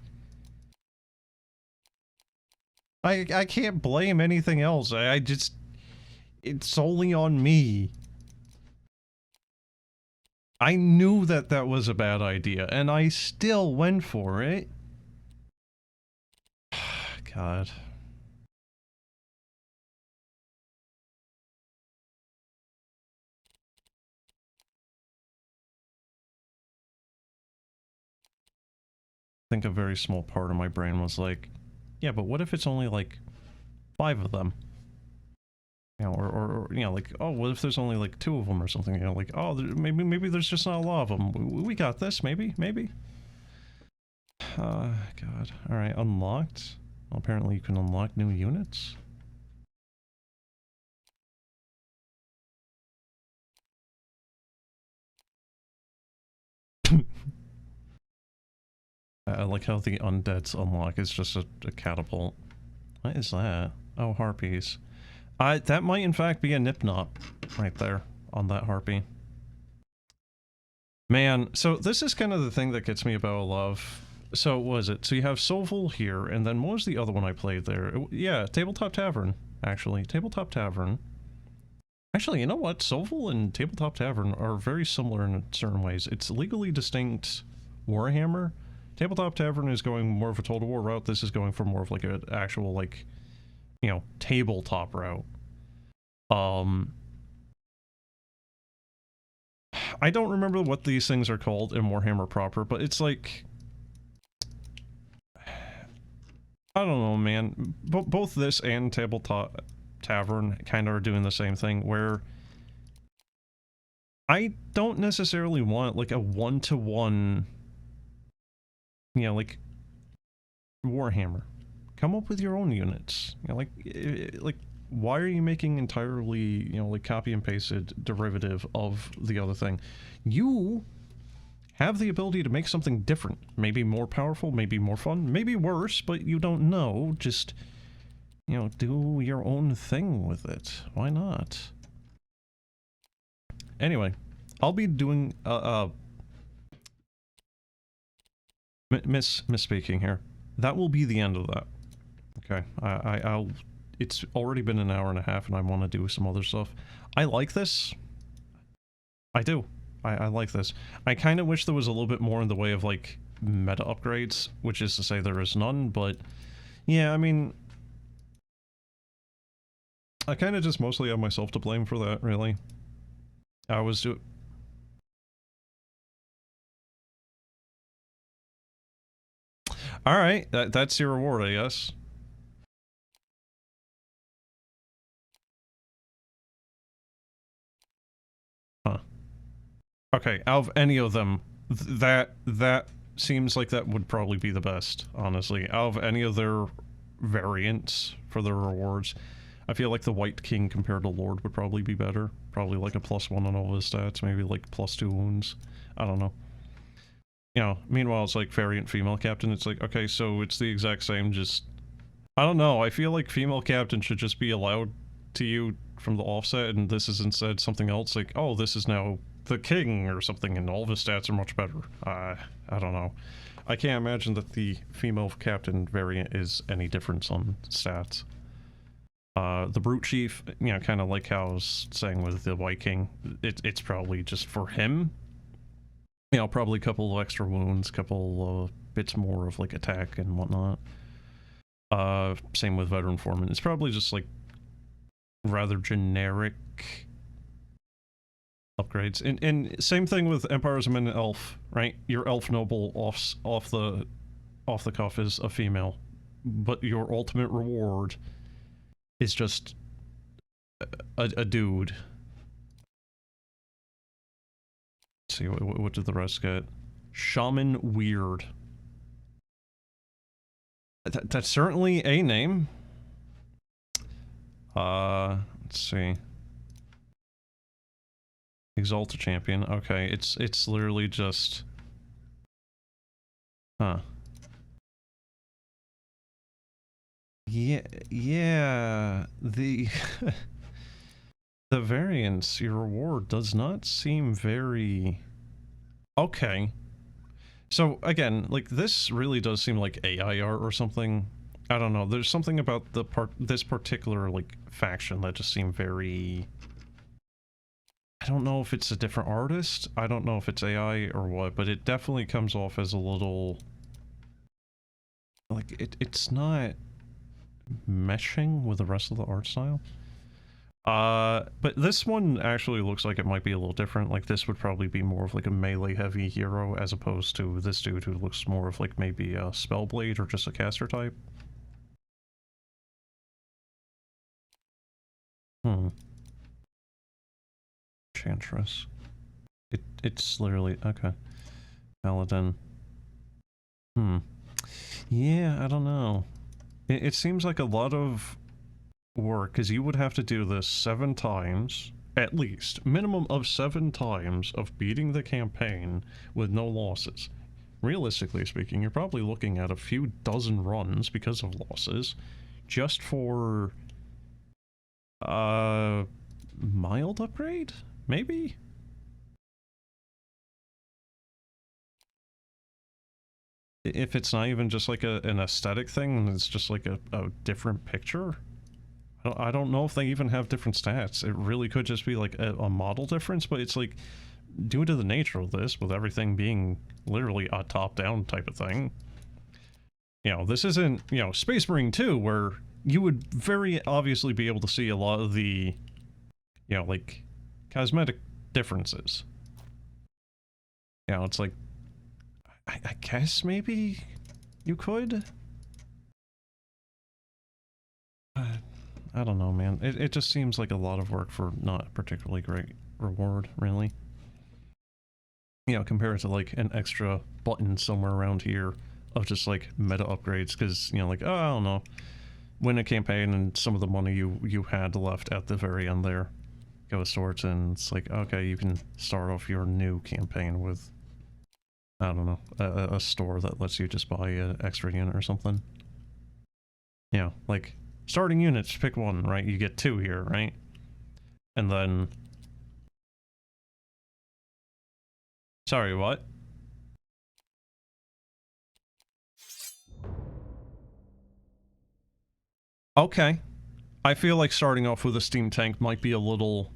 I can't blame anything else, I just... It's solely on me. I knew that that was a bad idea, and I still went for it. God. I think a very small part of my brain was like, yeah, but what if it's only like 5 of them? You know, or you know, like, oh, what if there's only like 2 of them or something? You know, like, oh, maybe there's just not a lot of them. We got this, maybe. God. Alright, unlocked. Well, apparently you can unlock new units. I like how the undead's unlock is just a catapult. What is that? Oh, harpies. That might in fact be a Nipnot right there on that harpy. Man, so this is kind of the thing that gets me about love. So what was it? So you have SOVL here, and then what was the other one I played there? Yeah, Tabletop Tavern, actually. Tabletop Tavern. Actually, you know what? SOVL and Tabletop Tavern are very similar in certain ways. It's legally distinct Warhammer. Tabletop Tavern is going more of a Total War route. This is going for more of like an actual, like, you know, tabletop route. I don't remember what these things are called in Warhammer proper, but it's like... I don't know, man. Both this and Tabletop Tavern kind of are doing the same thing, where I don't necessarily want, like, a one-to-one, you know, like, Warhammer. Come up with your own units. You know, like, why are you making entirely, you know, like, copy and pasted derivative of the other thing? You have the ability to make something different. Maybe more powerful, maybe more fun, maybe worse, but you don't know. Just, you know, do your own thing with it. Why not? Anyway, I'll be doing, misspeaking here. That will be the end of that. Okay, I'll... It's already been an hour and a half and I want to do some other stuff. I like this. I do. I like this. I kind of wish there was a little bit more in the way of, like, meta upgrades, which is to say there is none, but... Yeah, I mean... I kind of just mostly have myself to blame for that, really. I was Alright, that's your reward, I guess. Huh. Okay, out of any of them, that seems like that would probably be the best, honestly. Out of any of their variants for their rewards, I feel like the White King compared to Lord would probably be better. Probably like a +1 on all his stats, maybe like +2 wounds. I don't know. You know, meanwhile it's like variant female captain, it's like, okay, so it's the exact same, just... I don't know, I feel like female captain should just be allowed to you from the offset, and this is instead something else, like, oh, this is now the king or something, and all of his stats are much better. I don't know. I can't imagine that the female captain variant is any difference on stats. The Brute Chief, you know, kind of like how I was saying with the White King, it's probably just for him. You know, probably a couple of extra wounds, couple of bits more of, like, attack and whatnot. Same with Veteran Foreman. It's probably just, like, rather generic upgrades. And same thing with Empires of Men and Elf, right? Your Elf Noble off the cuff is a female, but your ultimate reward is just a dude. Let's see, what did the rest get? Shaman Weird. That's certainly a name. Let's see. Exalta champion. Okay, it's literally just... Huh. Yeah, the... the variance, your reward, does not seem very... Okay. So, again, like, this really does seem like AI art or something. I don't know, there's something about this particular, like, faction that just seemed very... I don't know if it's a different artist, I don't know if it's AI or what, but it definitely comes off as a little... Like, it's not meshing with the rest of the art style. But this one actually looks like it might be a little different. Like, this would probably be more of like a melee heavy hero as opposed to this dude who looks more of like maybe a Spellblade or just a caster type. Enchantress. It's literally... Okay. Paladin. Yeah, I don't know. It seems like a lot of work, because you would have to do this 7 times, at least. Minimum of 7 times of beating the campaign with no losses. Realistically speaking, you're probably looking at a few dozen runs because of losses, just for... mild upgrade? Maybe? If it's not even just like an aesthetic thing, it's just like a different picture. I don't know if they even have different stats. It really could just be like a model difference, but it's like, due to the nature of this, with everything being literally a top-down type of thing, you know, this isn't, you know, Space Marine 2, where you would very obviously be able to see a lot of the, you know, like, cosmetic differences. You know, it's like, I guess maybe you could? I don't know, man. It just seems like a lot of work for not a particularly great reward, really. You know, compared to like an extra button somewhere around here of just like meta upgrades, because, you know, like, oh, I don't know, win a campaign and some of the money you had left at the very end there goes towards, and it's like, okay, you can start off your new campaign with, I don't know, a store that lets you just buy an extra unit or something. You know, like, starting units, pick one, right? You get 2 here, right? And then... Sorry, what? Okay. I feel like starting off with a steam tank might be a little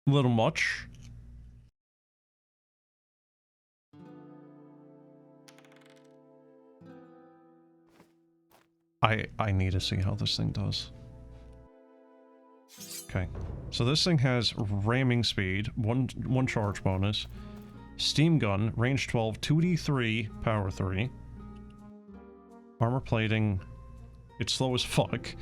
much. I need to see how this thing does. Okay, so this thing has ramming speed, one charge bonus, steam gun, range 12, 2d3, power 3, armor plating, it's slow as fuck,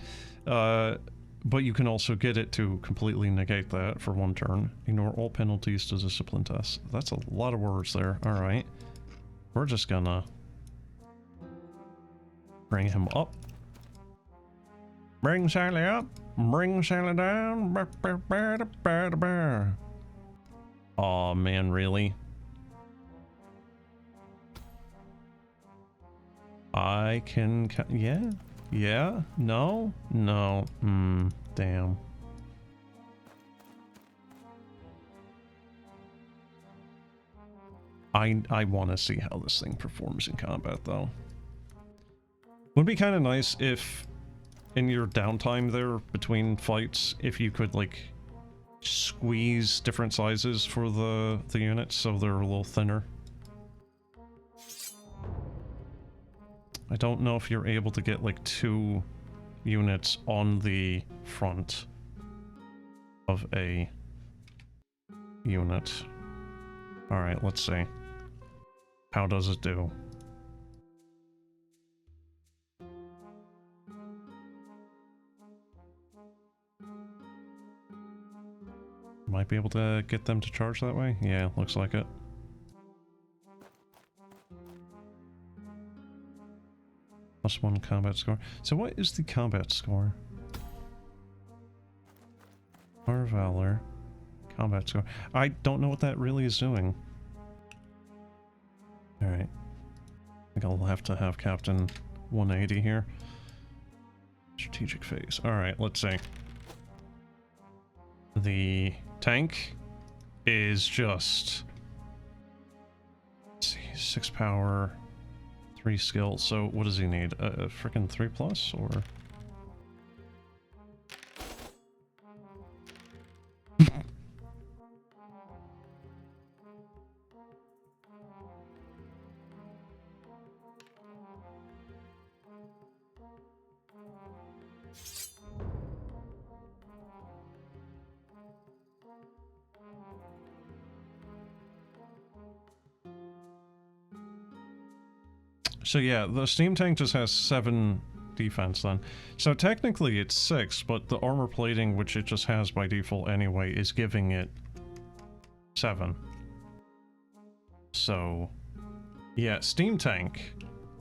but you can also get it to completely negate that for 1 turn. Ignore all penalties to discipline tests. That's a lot of words there. Alright, we're just gonna bring him up. Bring Sally up, bring Sally down. Aw, man, really? I can... Yeah? Yeah? No? No. Damn. I want to see how this thing performs in combat, though. Would be kind of nice if, in your downtime there between fights, if you could, like, squeeze different sizes for the units so they're a little thinner. I don't know if you're able to get, like, 2 units on the front of a unit. Alright, let's see. How does it do? Might be able to get them to charge that way? Yeah, looks like it. +1 combat score. So what is the combat score? Or Valor. Combat score. I don't know what that really is doing. Alright. I think I'll have to have Captain 180 here. Strategic phase. Alright, let's see. The tank is just... Let's see, 6 power, 3 skill. So what does he need? A frickin' 3+, or... So yeah, the steam tank just has 7 defense then. So technically it's 6, but the armor plating, which it just has by default anyway, is giving it 7. So, yeah, steam tank.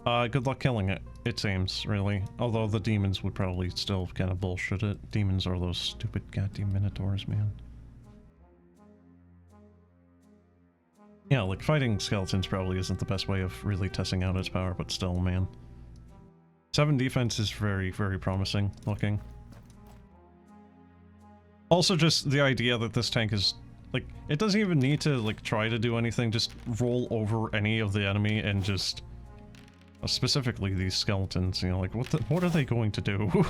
Good luck killing it, it seems, really. Although the demons would probably still kind of bullshit it. Demons are those stupid goddamn minotaurs, man. Yeah, like, fighting skeletons probably isn't the best way of really testing out its power, but still, man. 7 defense is very, very promising looking. Also, just the idea that this tank is, like, it doesn't even need to, like, try to do anything, just roll over any of the enemy and just... specifically these skeletons, you know, like, what are they going to do?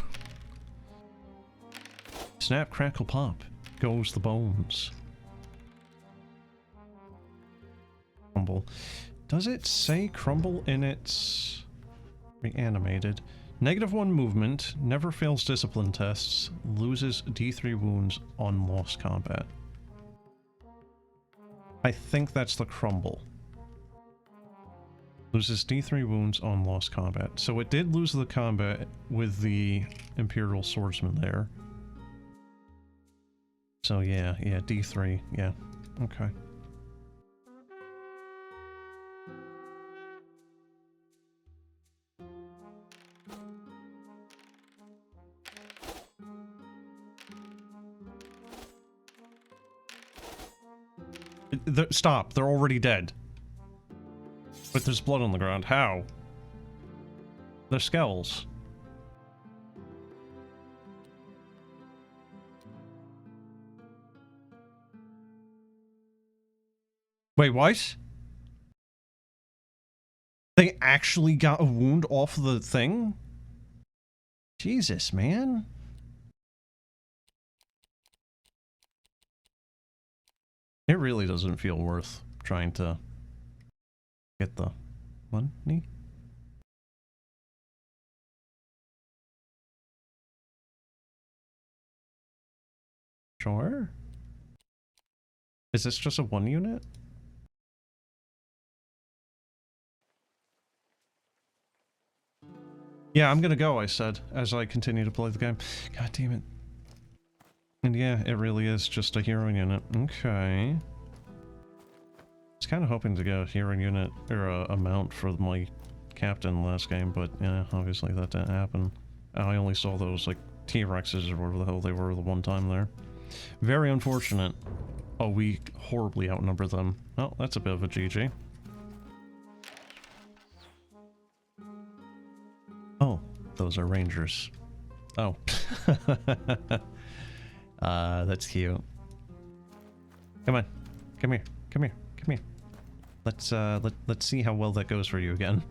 Snap, crackle, pop. Goes the bones. Crumble. Does it say crumble in its reanimated? -1 movement, never fails discipline tests, loses D3 wounds on lost combat. I think that's the crumble. Loses D3 wounds on lost combat. So it did lose the combat with the Imperial Swordsman there. So yeah, D3, yeah, okay. Stop, they're already dead. But there's blood on the ground. How? They're skulls. Wait, what? They actually got a wound off the thing? Jesus, man. It really doesn't feel worth trying to get the money. Sure. Is this just a 1 unit? Yeah, I'm gonna go, I said, as I continue to play the game. God damn it. And yeah, it really is just a hero unit. Okay. I was kind of hoping to get a hero unit, or a mount for my captain last game, but yeah, obviously that didn't happen. I only saw those, like, T-Rexes or whatever the hell they were the one time there. Very unfortunate. Oh, we horribly outnumber them. Well, that's a bit of a GG. Oh, those are rangers. Oh. That's cute. Come on. Come here. Come here. Come here. Let's see how well that goes for you again.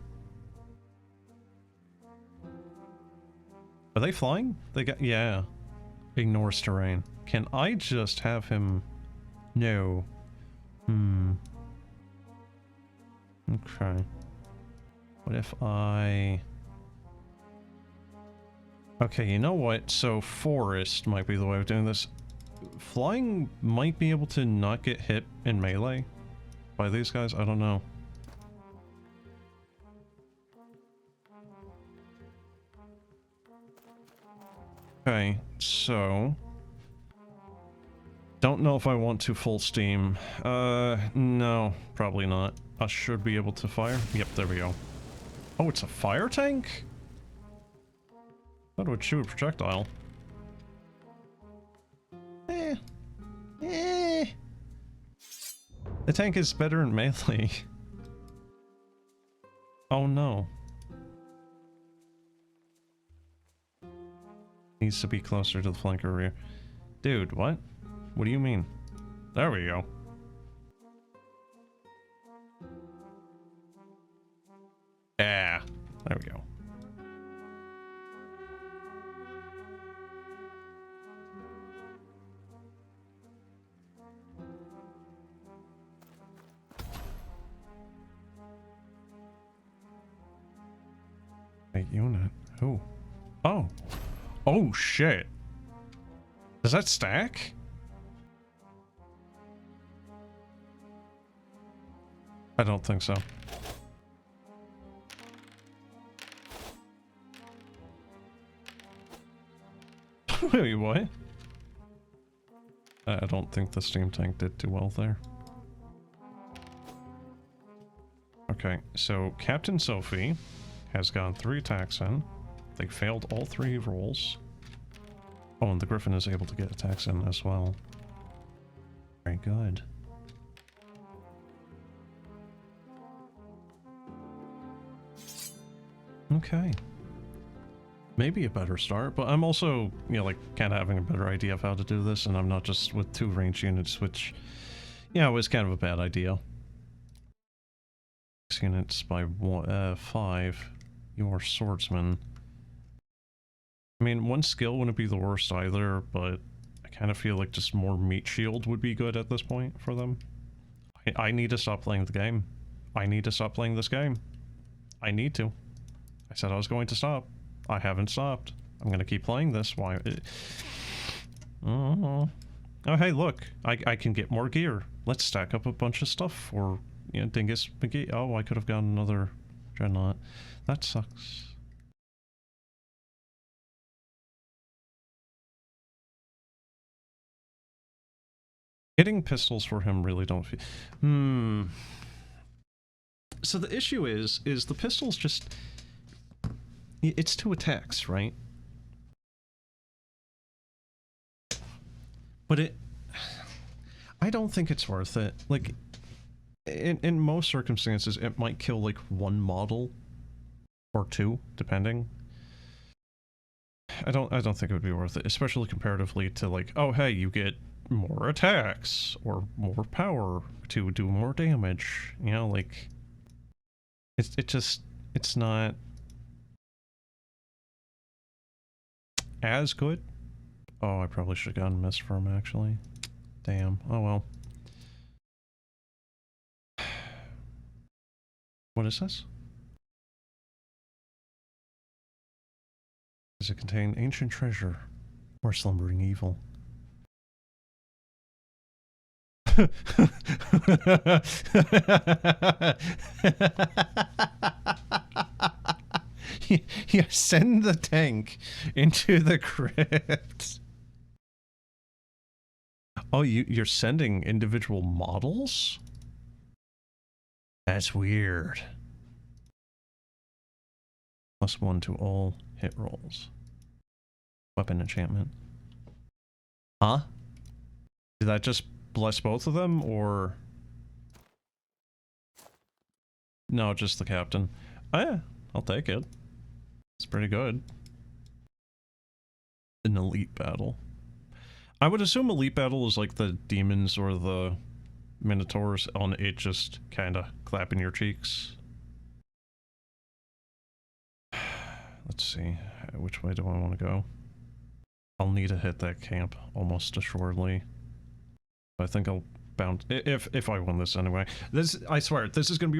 Are they flying? They got... yeah. Ignores terrain. Can I just have him... no. Okay. What if I... okay, you know what? So forest might be the way of doing this. Flying might be able to not get hit in melee by these guys. I don't know. Okay, so... don't know if I want to full steam. No, probably not. I should be able to fire. Yep, there we go. Oh, it's a fire tank? Thought it would shoot a projectile. The tank is better in melee. Oh no. Needs to be closer to the flanker rear. Dude, what? What do you mean? There we go. Yeah, there we go. Unit. Who? Oh. Oh shit. Does that stack? I don't think so. Wait, what? I don't think the steam tank did too well there. Okay, so Captain Sophie has gotten 3 attacks in. They failed all 3 rolls. Oh, and the Griffin is able to get attacks in as well. Very good. Okay. Maybe a better start, but I'm also, you know, like, kind of having a better idea of how to do this, and I'm not just with 2 range units, which, yeah, was kind of a bad idea. 6 units by 5. Your swordsman. I mean, 1 skill wouldn't be the worst either, but I kind of feel like just more meat shield would be good at this point for them. I need to stop playing the game. I need to stop playing this game. I need to. I said I was going to stop. I haven't stopped. I'm going to keep playing this. Why? Oh, hey, look. I can get more gear. Let's stack up a bunch of stuff for, you know, Dingus McGee. Oh, I could have gotten another Dreadnought. That sucks. Getting pistols for him really don't feel... So the issue is the pistols just... It's 2 attacks, right? But it... I don't think it's worth it. Like, in most circumstances, it might kill, like, 1 model. Or 2, depending. I don't think it would be worth it, especially comparatively to, like, oh, hey, you get more attacks, or more power to do more damage. You know, like... It's not... as good? Oh, I probably should have gotten missed for him, actually. Damn. Oh well. What is this? Does it contain ancient treasure or slumbering evil? You send the tank into the crypt. Oh, you're sending individual models? That's weird. +1 to all hit rolls. Weapon enchantment. Huh? Did that just bless both of them, or... No, just the captain. Oh yeah, I'll take it. It's pretty good. An elite battle. I would assume elite battle is like the demons or the minotaurs on it, just kind of clapping your cheeks. Let's see, which way do I want to go? I'll need to hit that camp almost assuredly. I think I'll bounce if I win this anyway. This, I swear, this is gonna be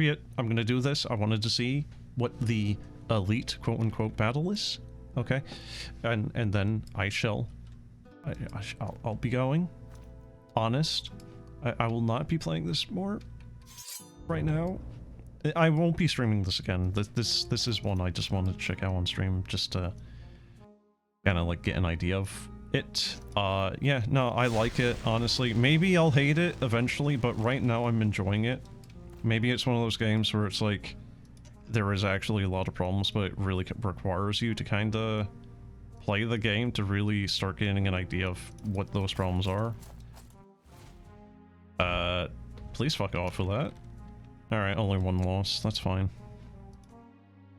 it. I'm gonna do this. I wanted to see what the elite quote-unquote battle is, okay, and then I'll be going honest. I will not be playing this more right now. I won't be streaming this again. This is one I just wanted to check out on stream, just to kind of like get an idea of it. Yeah, no, I like it, honestly. Maybe I'll hate it eventually, but right now I'm enjoying it. Maybe it's one of those games where it's like, there is actually a lot of problems, but it really requires you to kind of play the game to really start getting an idea of what those problems are. Please fuck off with that. Alright, only one loss, that's fine.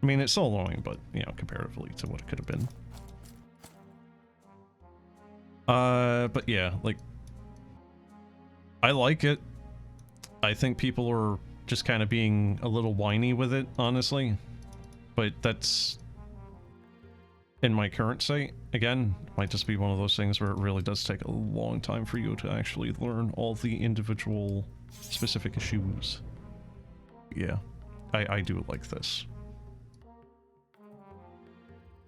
I mean, it's still annoying, but, you know, comparatively to what it could have been. But yeah, like, I like it. I think people are just kind of being a little whiny with it, honestly. But that's... in my current state, again, might just be one of those things where it really does take a long time for you to actually learn all the individual specific issues. Yeah, I do like this.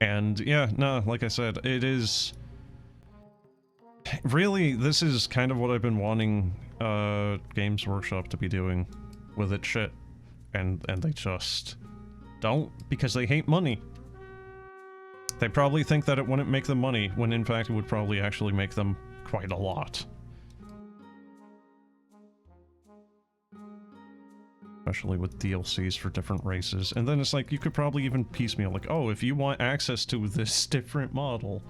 And yeah, no, like I said, it is... really, this is kind of what I've been wanting Games Workshop to be doing with its shit. And they just don't, because they hate money. They probably think that it wouldn't make them money, when in fact it would probably actually make them quite a lot. Especially with DLCs for different races. And then it's like, you could probably even piecemeal, like, oh, if you want access to this different model,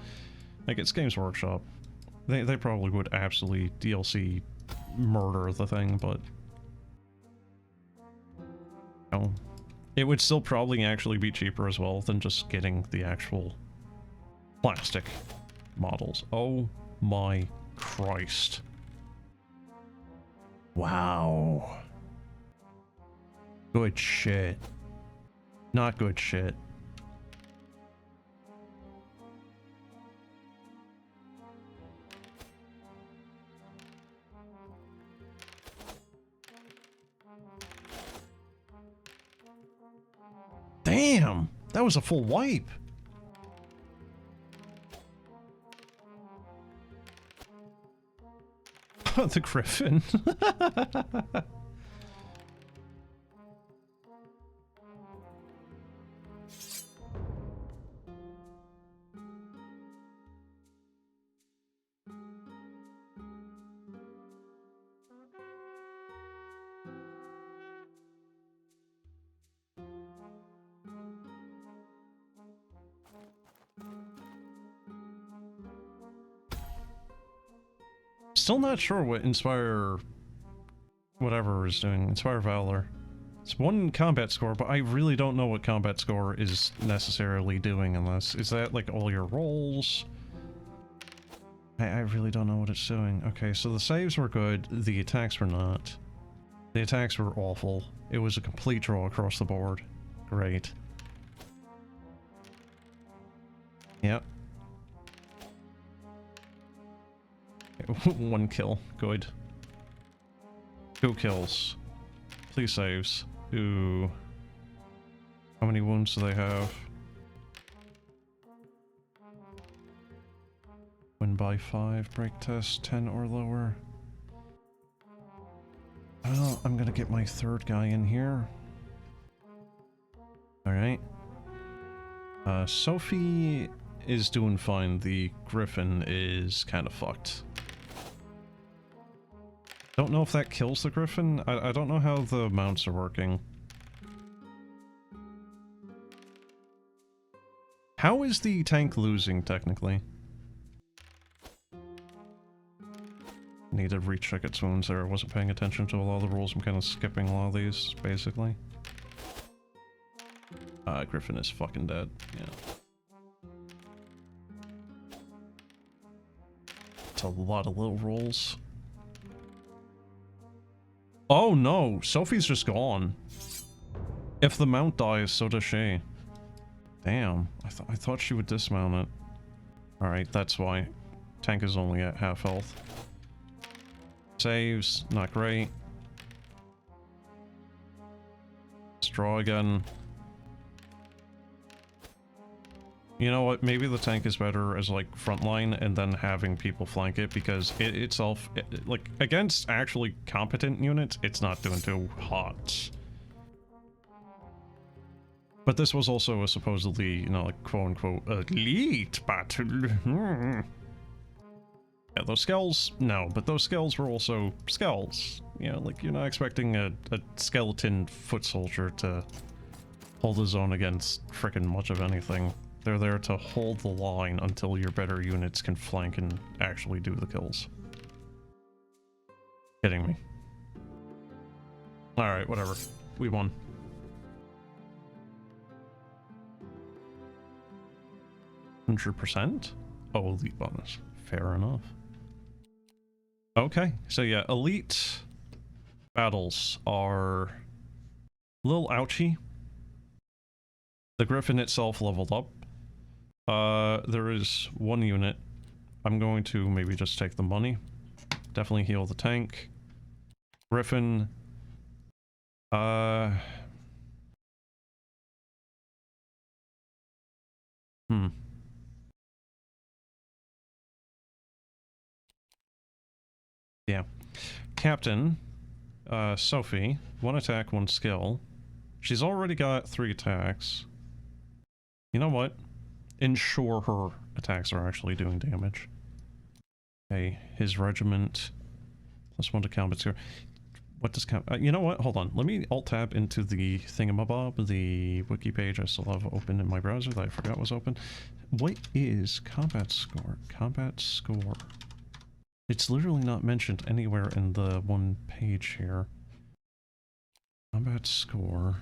like, it's Games Workshop. They probably would absolutely DLC murder the thing, but... oh. It would still probably actually be cheaper as well than just getting the actual plastic models. Oh my Christ. Wow. Good shit. Not good shit. Damn! That was a full wipe! The Griffin. Still not sure what Inspire... whatever is doing. Inspire Valor. It's one combat score, but I really don't know what combat score is necessarily doing in this. Is that, like, all your rolls? I really don't know what it's doing. Okay, so the saves were good, the attacks were not. The attacks were awful. It was a complete draw across the board. Great. Yep. One kill. Good. 2 kills. 3 saves. Ooh. How many wounds do they have? Win by 5. Break test 10 or lower. Well, I'm gonna get my 3rd guy in here. Alright. Sophie is doing fine. The Griffin is kind of fucked. Don't know if that kills the Griffin. I don't know how the mounts are working. How is the tank losing, technically? Need to recheck its wounds there. I wasn't paying attention to a lot of the rules. I'm kind of skipping a lot of these, basically. Griffin is fucking dead. Yeah. It's a lot of little rolls. Oh no! Sophie's just gone. If the mount dies, so does she. Damn. I thought she would dismount it. Alright, that's why. Tank is only at half health. Saves, not great. Let's draw again. You know what, maybe the tank is better as like frontline and then having people flank it, because it itself, like against actually competent units, it's not doing too hot. But this was also a supposedly, you know, like quote-unquote elite battle. Yeah, those skulls, no, but those skulls were also skulls. You know, like, you're not expecting a skeleton foot soldier to hold the zone against frickin' much of anything. They're there to hold the line until your better units can flank and actually do the kills. Kidding me. Alright, whatever. We won. %? Oh, elite bonus. Fair enough. Okay, so yeah, elite battles are a little ouchy. The Griffin itself leveled up. There is one unit. I'm going to maybe just take the money. Definitely heal the tank. Griffin. Yeah. Captain, Sophie, 1 attack, 1 skill. She's already got 3 attacks. You know what? Ensure her attacks are actually doing damage. Okay, his regiment. +1 to combat score. What does you know what? Hold on. Let me alt-tab into the thingamabob, the wiki page I still have open in my browser that I forgot was open. What is combat score? Combat score. It's literally not mentioned anywhere in the one page here. Combat score.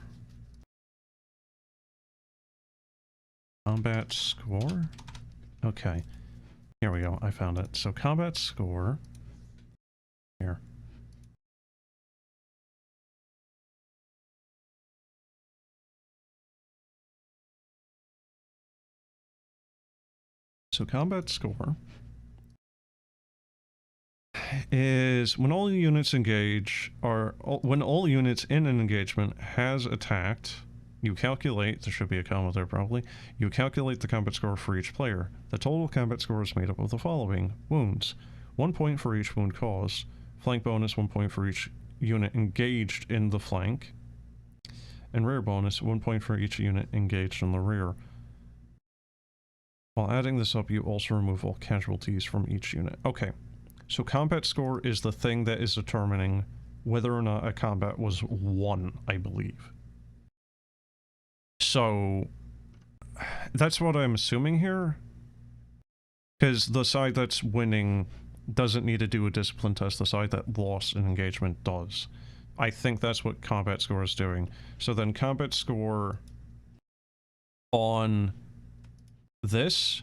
Combat score? Okay. Here we go. I found it. So combat score. Here. So combat score is when all units engage, or when all units in an engagement has attacked, you calculate, there should be a comma there probably, you calculate the combat score for each player. The total combat score is made up of the following: wounds, 1 point for each wound caused, flank bonus 1 point for each unit engaged in the flank, and rear bonus 1 point for each unit engaged in the rear. While adding this up, you also remove all casualties from each unit. Okay. So combat score is the thing that is determining whether or not a combat was won, I believe. So that's what I'm assuming here. Because the side that's winning doesn't need to do a discipline test. The side that lost an engagement does. I think that's what combat score is doing. So then combat score on this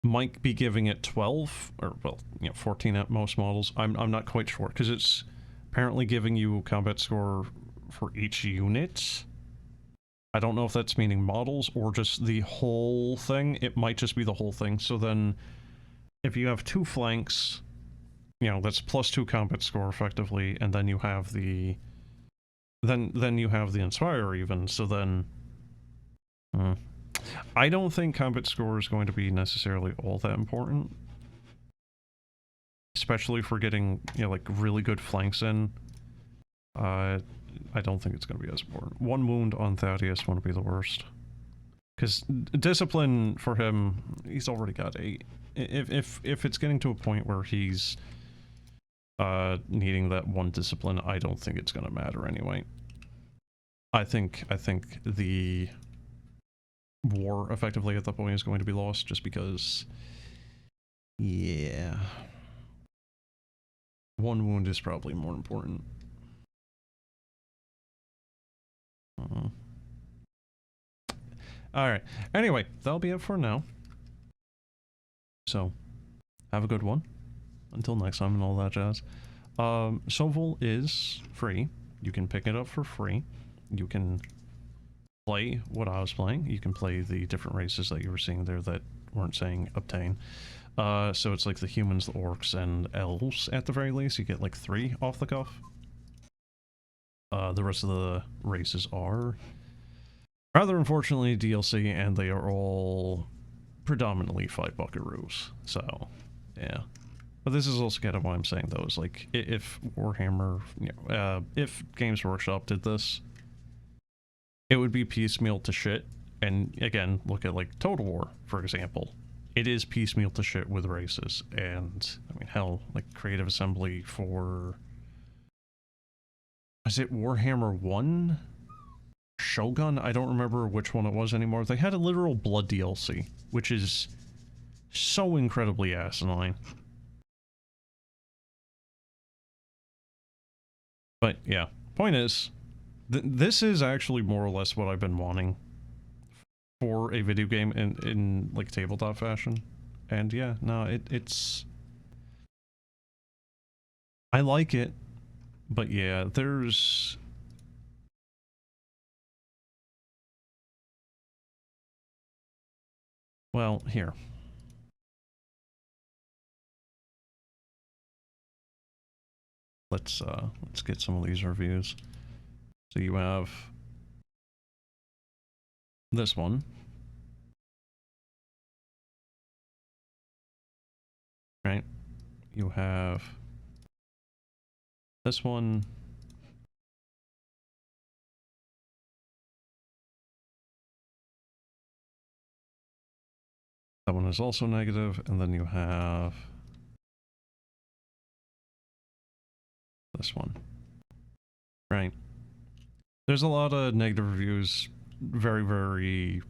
might be giving it 12, or well, 14 at most models. I'm not quite sure, because it's apparently giving you combat score for each unit. I don't know if that's meaning models or just the whole thing. It might just be the whole thing. So then, if you have 2 flanks, that's +2 combat score effectively, and then you have the then you have the Inspire even. So then, I don't think combat score is going to be necessarily all that important. Especially for getting, like, really good flanks in. I don't think it's going to be as important. 1 wound on Thaddeus wouldn't be the worst. Because discipline for him, he's already got 8. If it's getting to a point where he's needing that 1 discipline, I don't think it's going to matter anyway. I think the war effectively at that point is going to be lost, just because, yeah, 1 wound is probably more important. Alright, anyway, that'll be it for now. So, have a good one. Until next time and all that jazz. SOVL is free. You can pick it up for free. You can play what I was playing. You can play the different races that you were seeing there that weren't saying obtain. So it's like the humans, the orcs, and elves at the very least. You get like 3 off the cuff. The rest of the races are rather unfortunately DLC, and they are all predominantly 5 buckaroos. So, yeah. But this is also kind of why I'm saying those. Like, if Warhammer, if Games Workshop did this, it would be piecemeal to shit. And again, look at like Total War, for example. It is piecemeal to shit with races. And I mean, hell, like Creative Assembly for, is it Warhammer 1? Shogun. I don't remember which one it was anymore. They had a literal blood DLC, which is so incredibly asinine. But yeah, point is, this is actually more or less what I've been wanting for a video game in like tabletop fashion. And yeah, no, it's... I like it, but yeah, there's... Well, here. Let's get some of these reviews. So you have this one. Right? You have this one. That one is also negative, and then you have this one. Right. There's a lot of negative reviews, very, very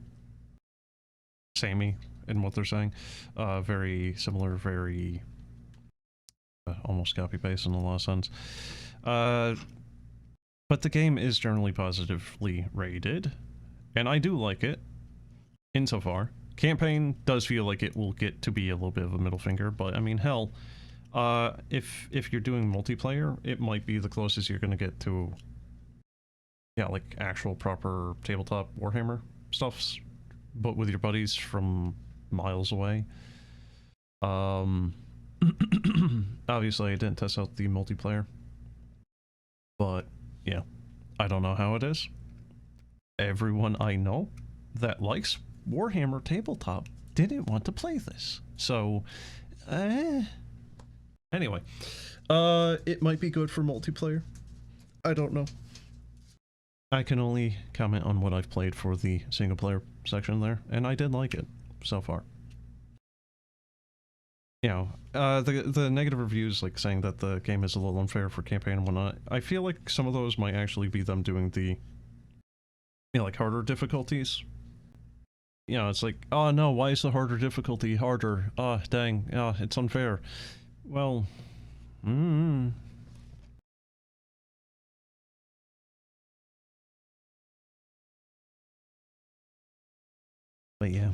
samey in what they're saying. Very similar, very almost copy-paste in a lot of sense. But the game is generally positively rated, and I do like it, insofar. Campaign does feel like it will get to be a little bit of a middle finger, but I mean, hell, if you're doing multiplayer, it might be the closest you're gonna get to, yeah, like actual proper tabletop Warhammer stuffs, but with your buddies from miles away. Obviously I didn't test out the multiplayer, but yeah, I don't know how it is. Everyone I know that likes Warhammer tabletop didn't want to play this, so anyway, it might be good for multiplayer. I don't know. I can only comment on what I've played for the single player section there, and I did like it so far. You know, the negative reviews, like saying that the game is a little unfair for campaign and whatnot, I feel like some of those might actually be them doing the, you know, like harder difficulties. You know, it's like, oh no, why is the harder difficulty harder? Oh, dang, oh, it's unfair. Well, But yeah,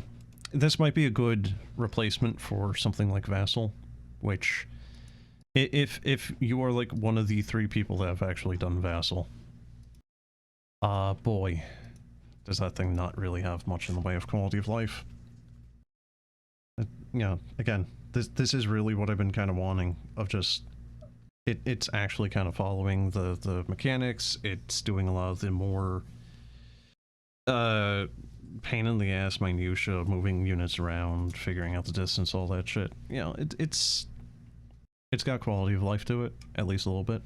this might be a good replacement for something like Vassal, which, if you are like one of the 3 people that have actually done Vassal, boy, does that thing not really have much in the way of quality of life. You know, again, this is really what I've been kind of wanting, of just, it's actually kind of following the mechanics, it's doing a lot of the more, pain in the ass minutia, moving units around, figuring out the distance, all that shit. You know, it's got quality of life to it, at least a little bit.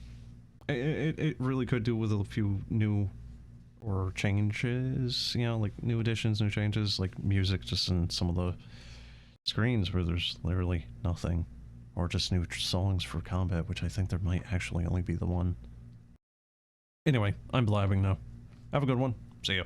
It really could do with a few new or changes, you know, like new additions, new changes, like music just in some of the screens where there's literally nothing, or just new songs for combat, which I think there might actually only be the one. Anyway, I'm blabbing now. Have a good one. See ya.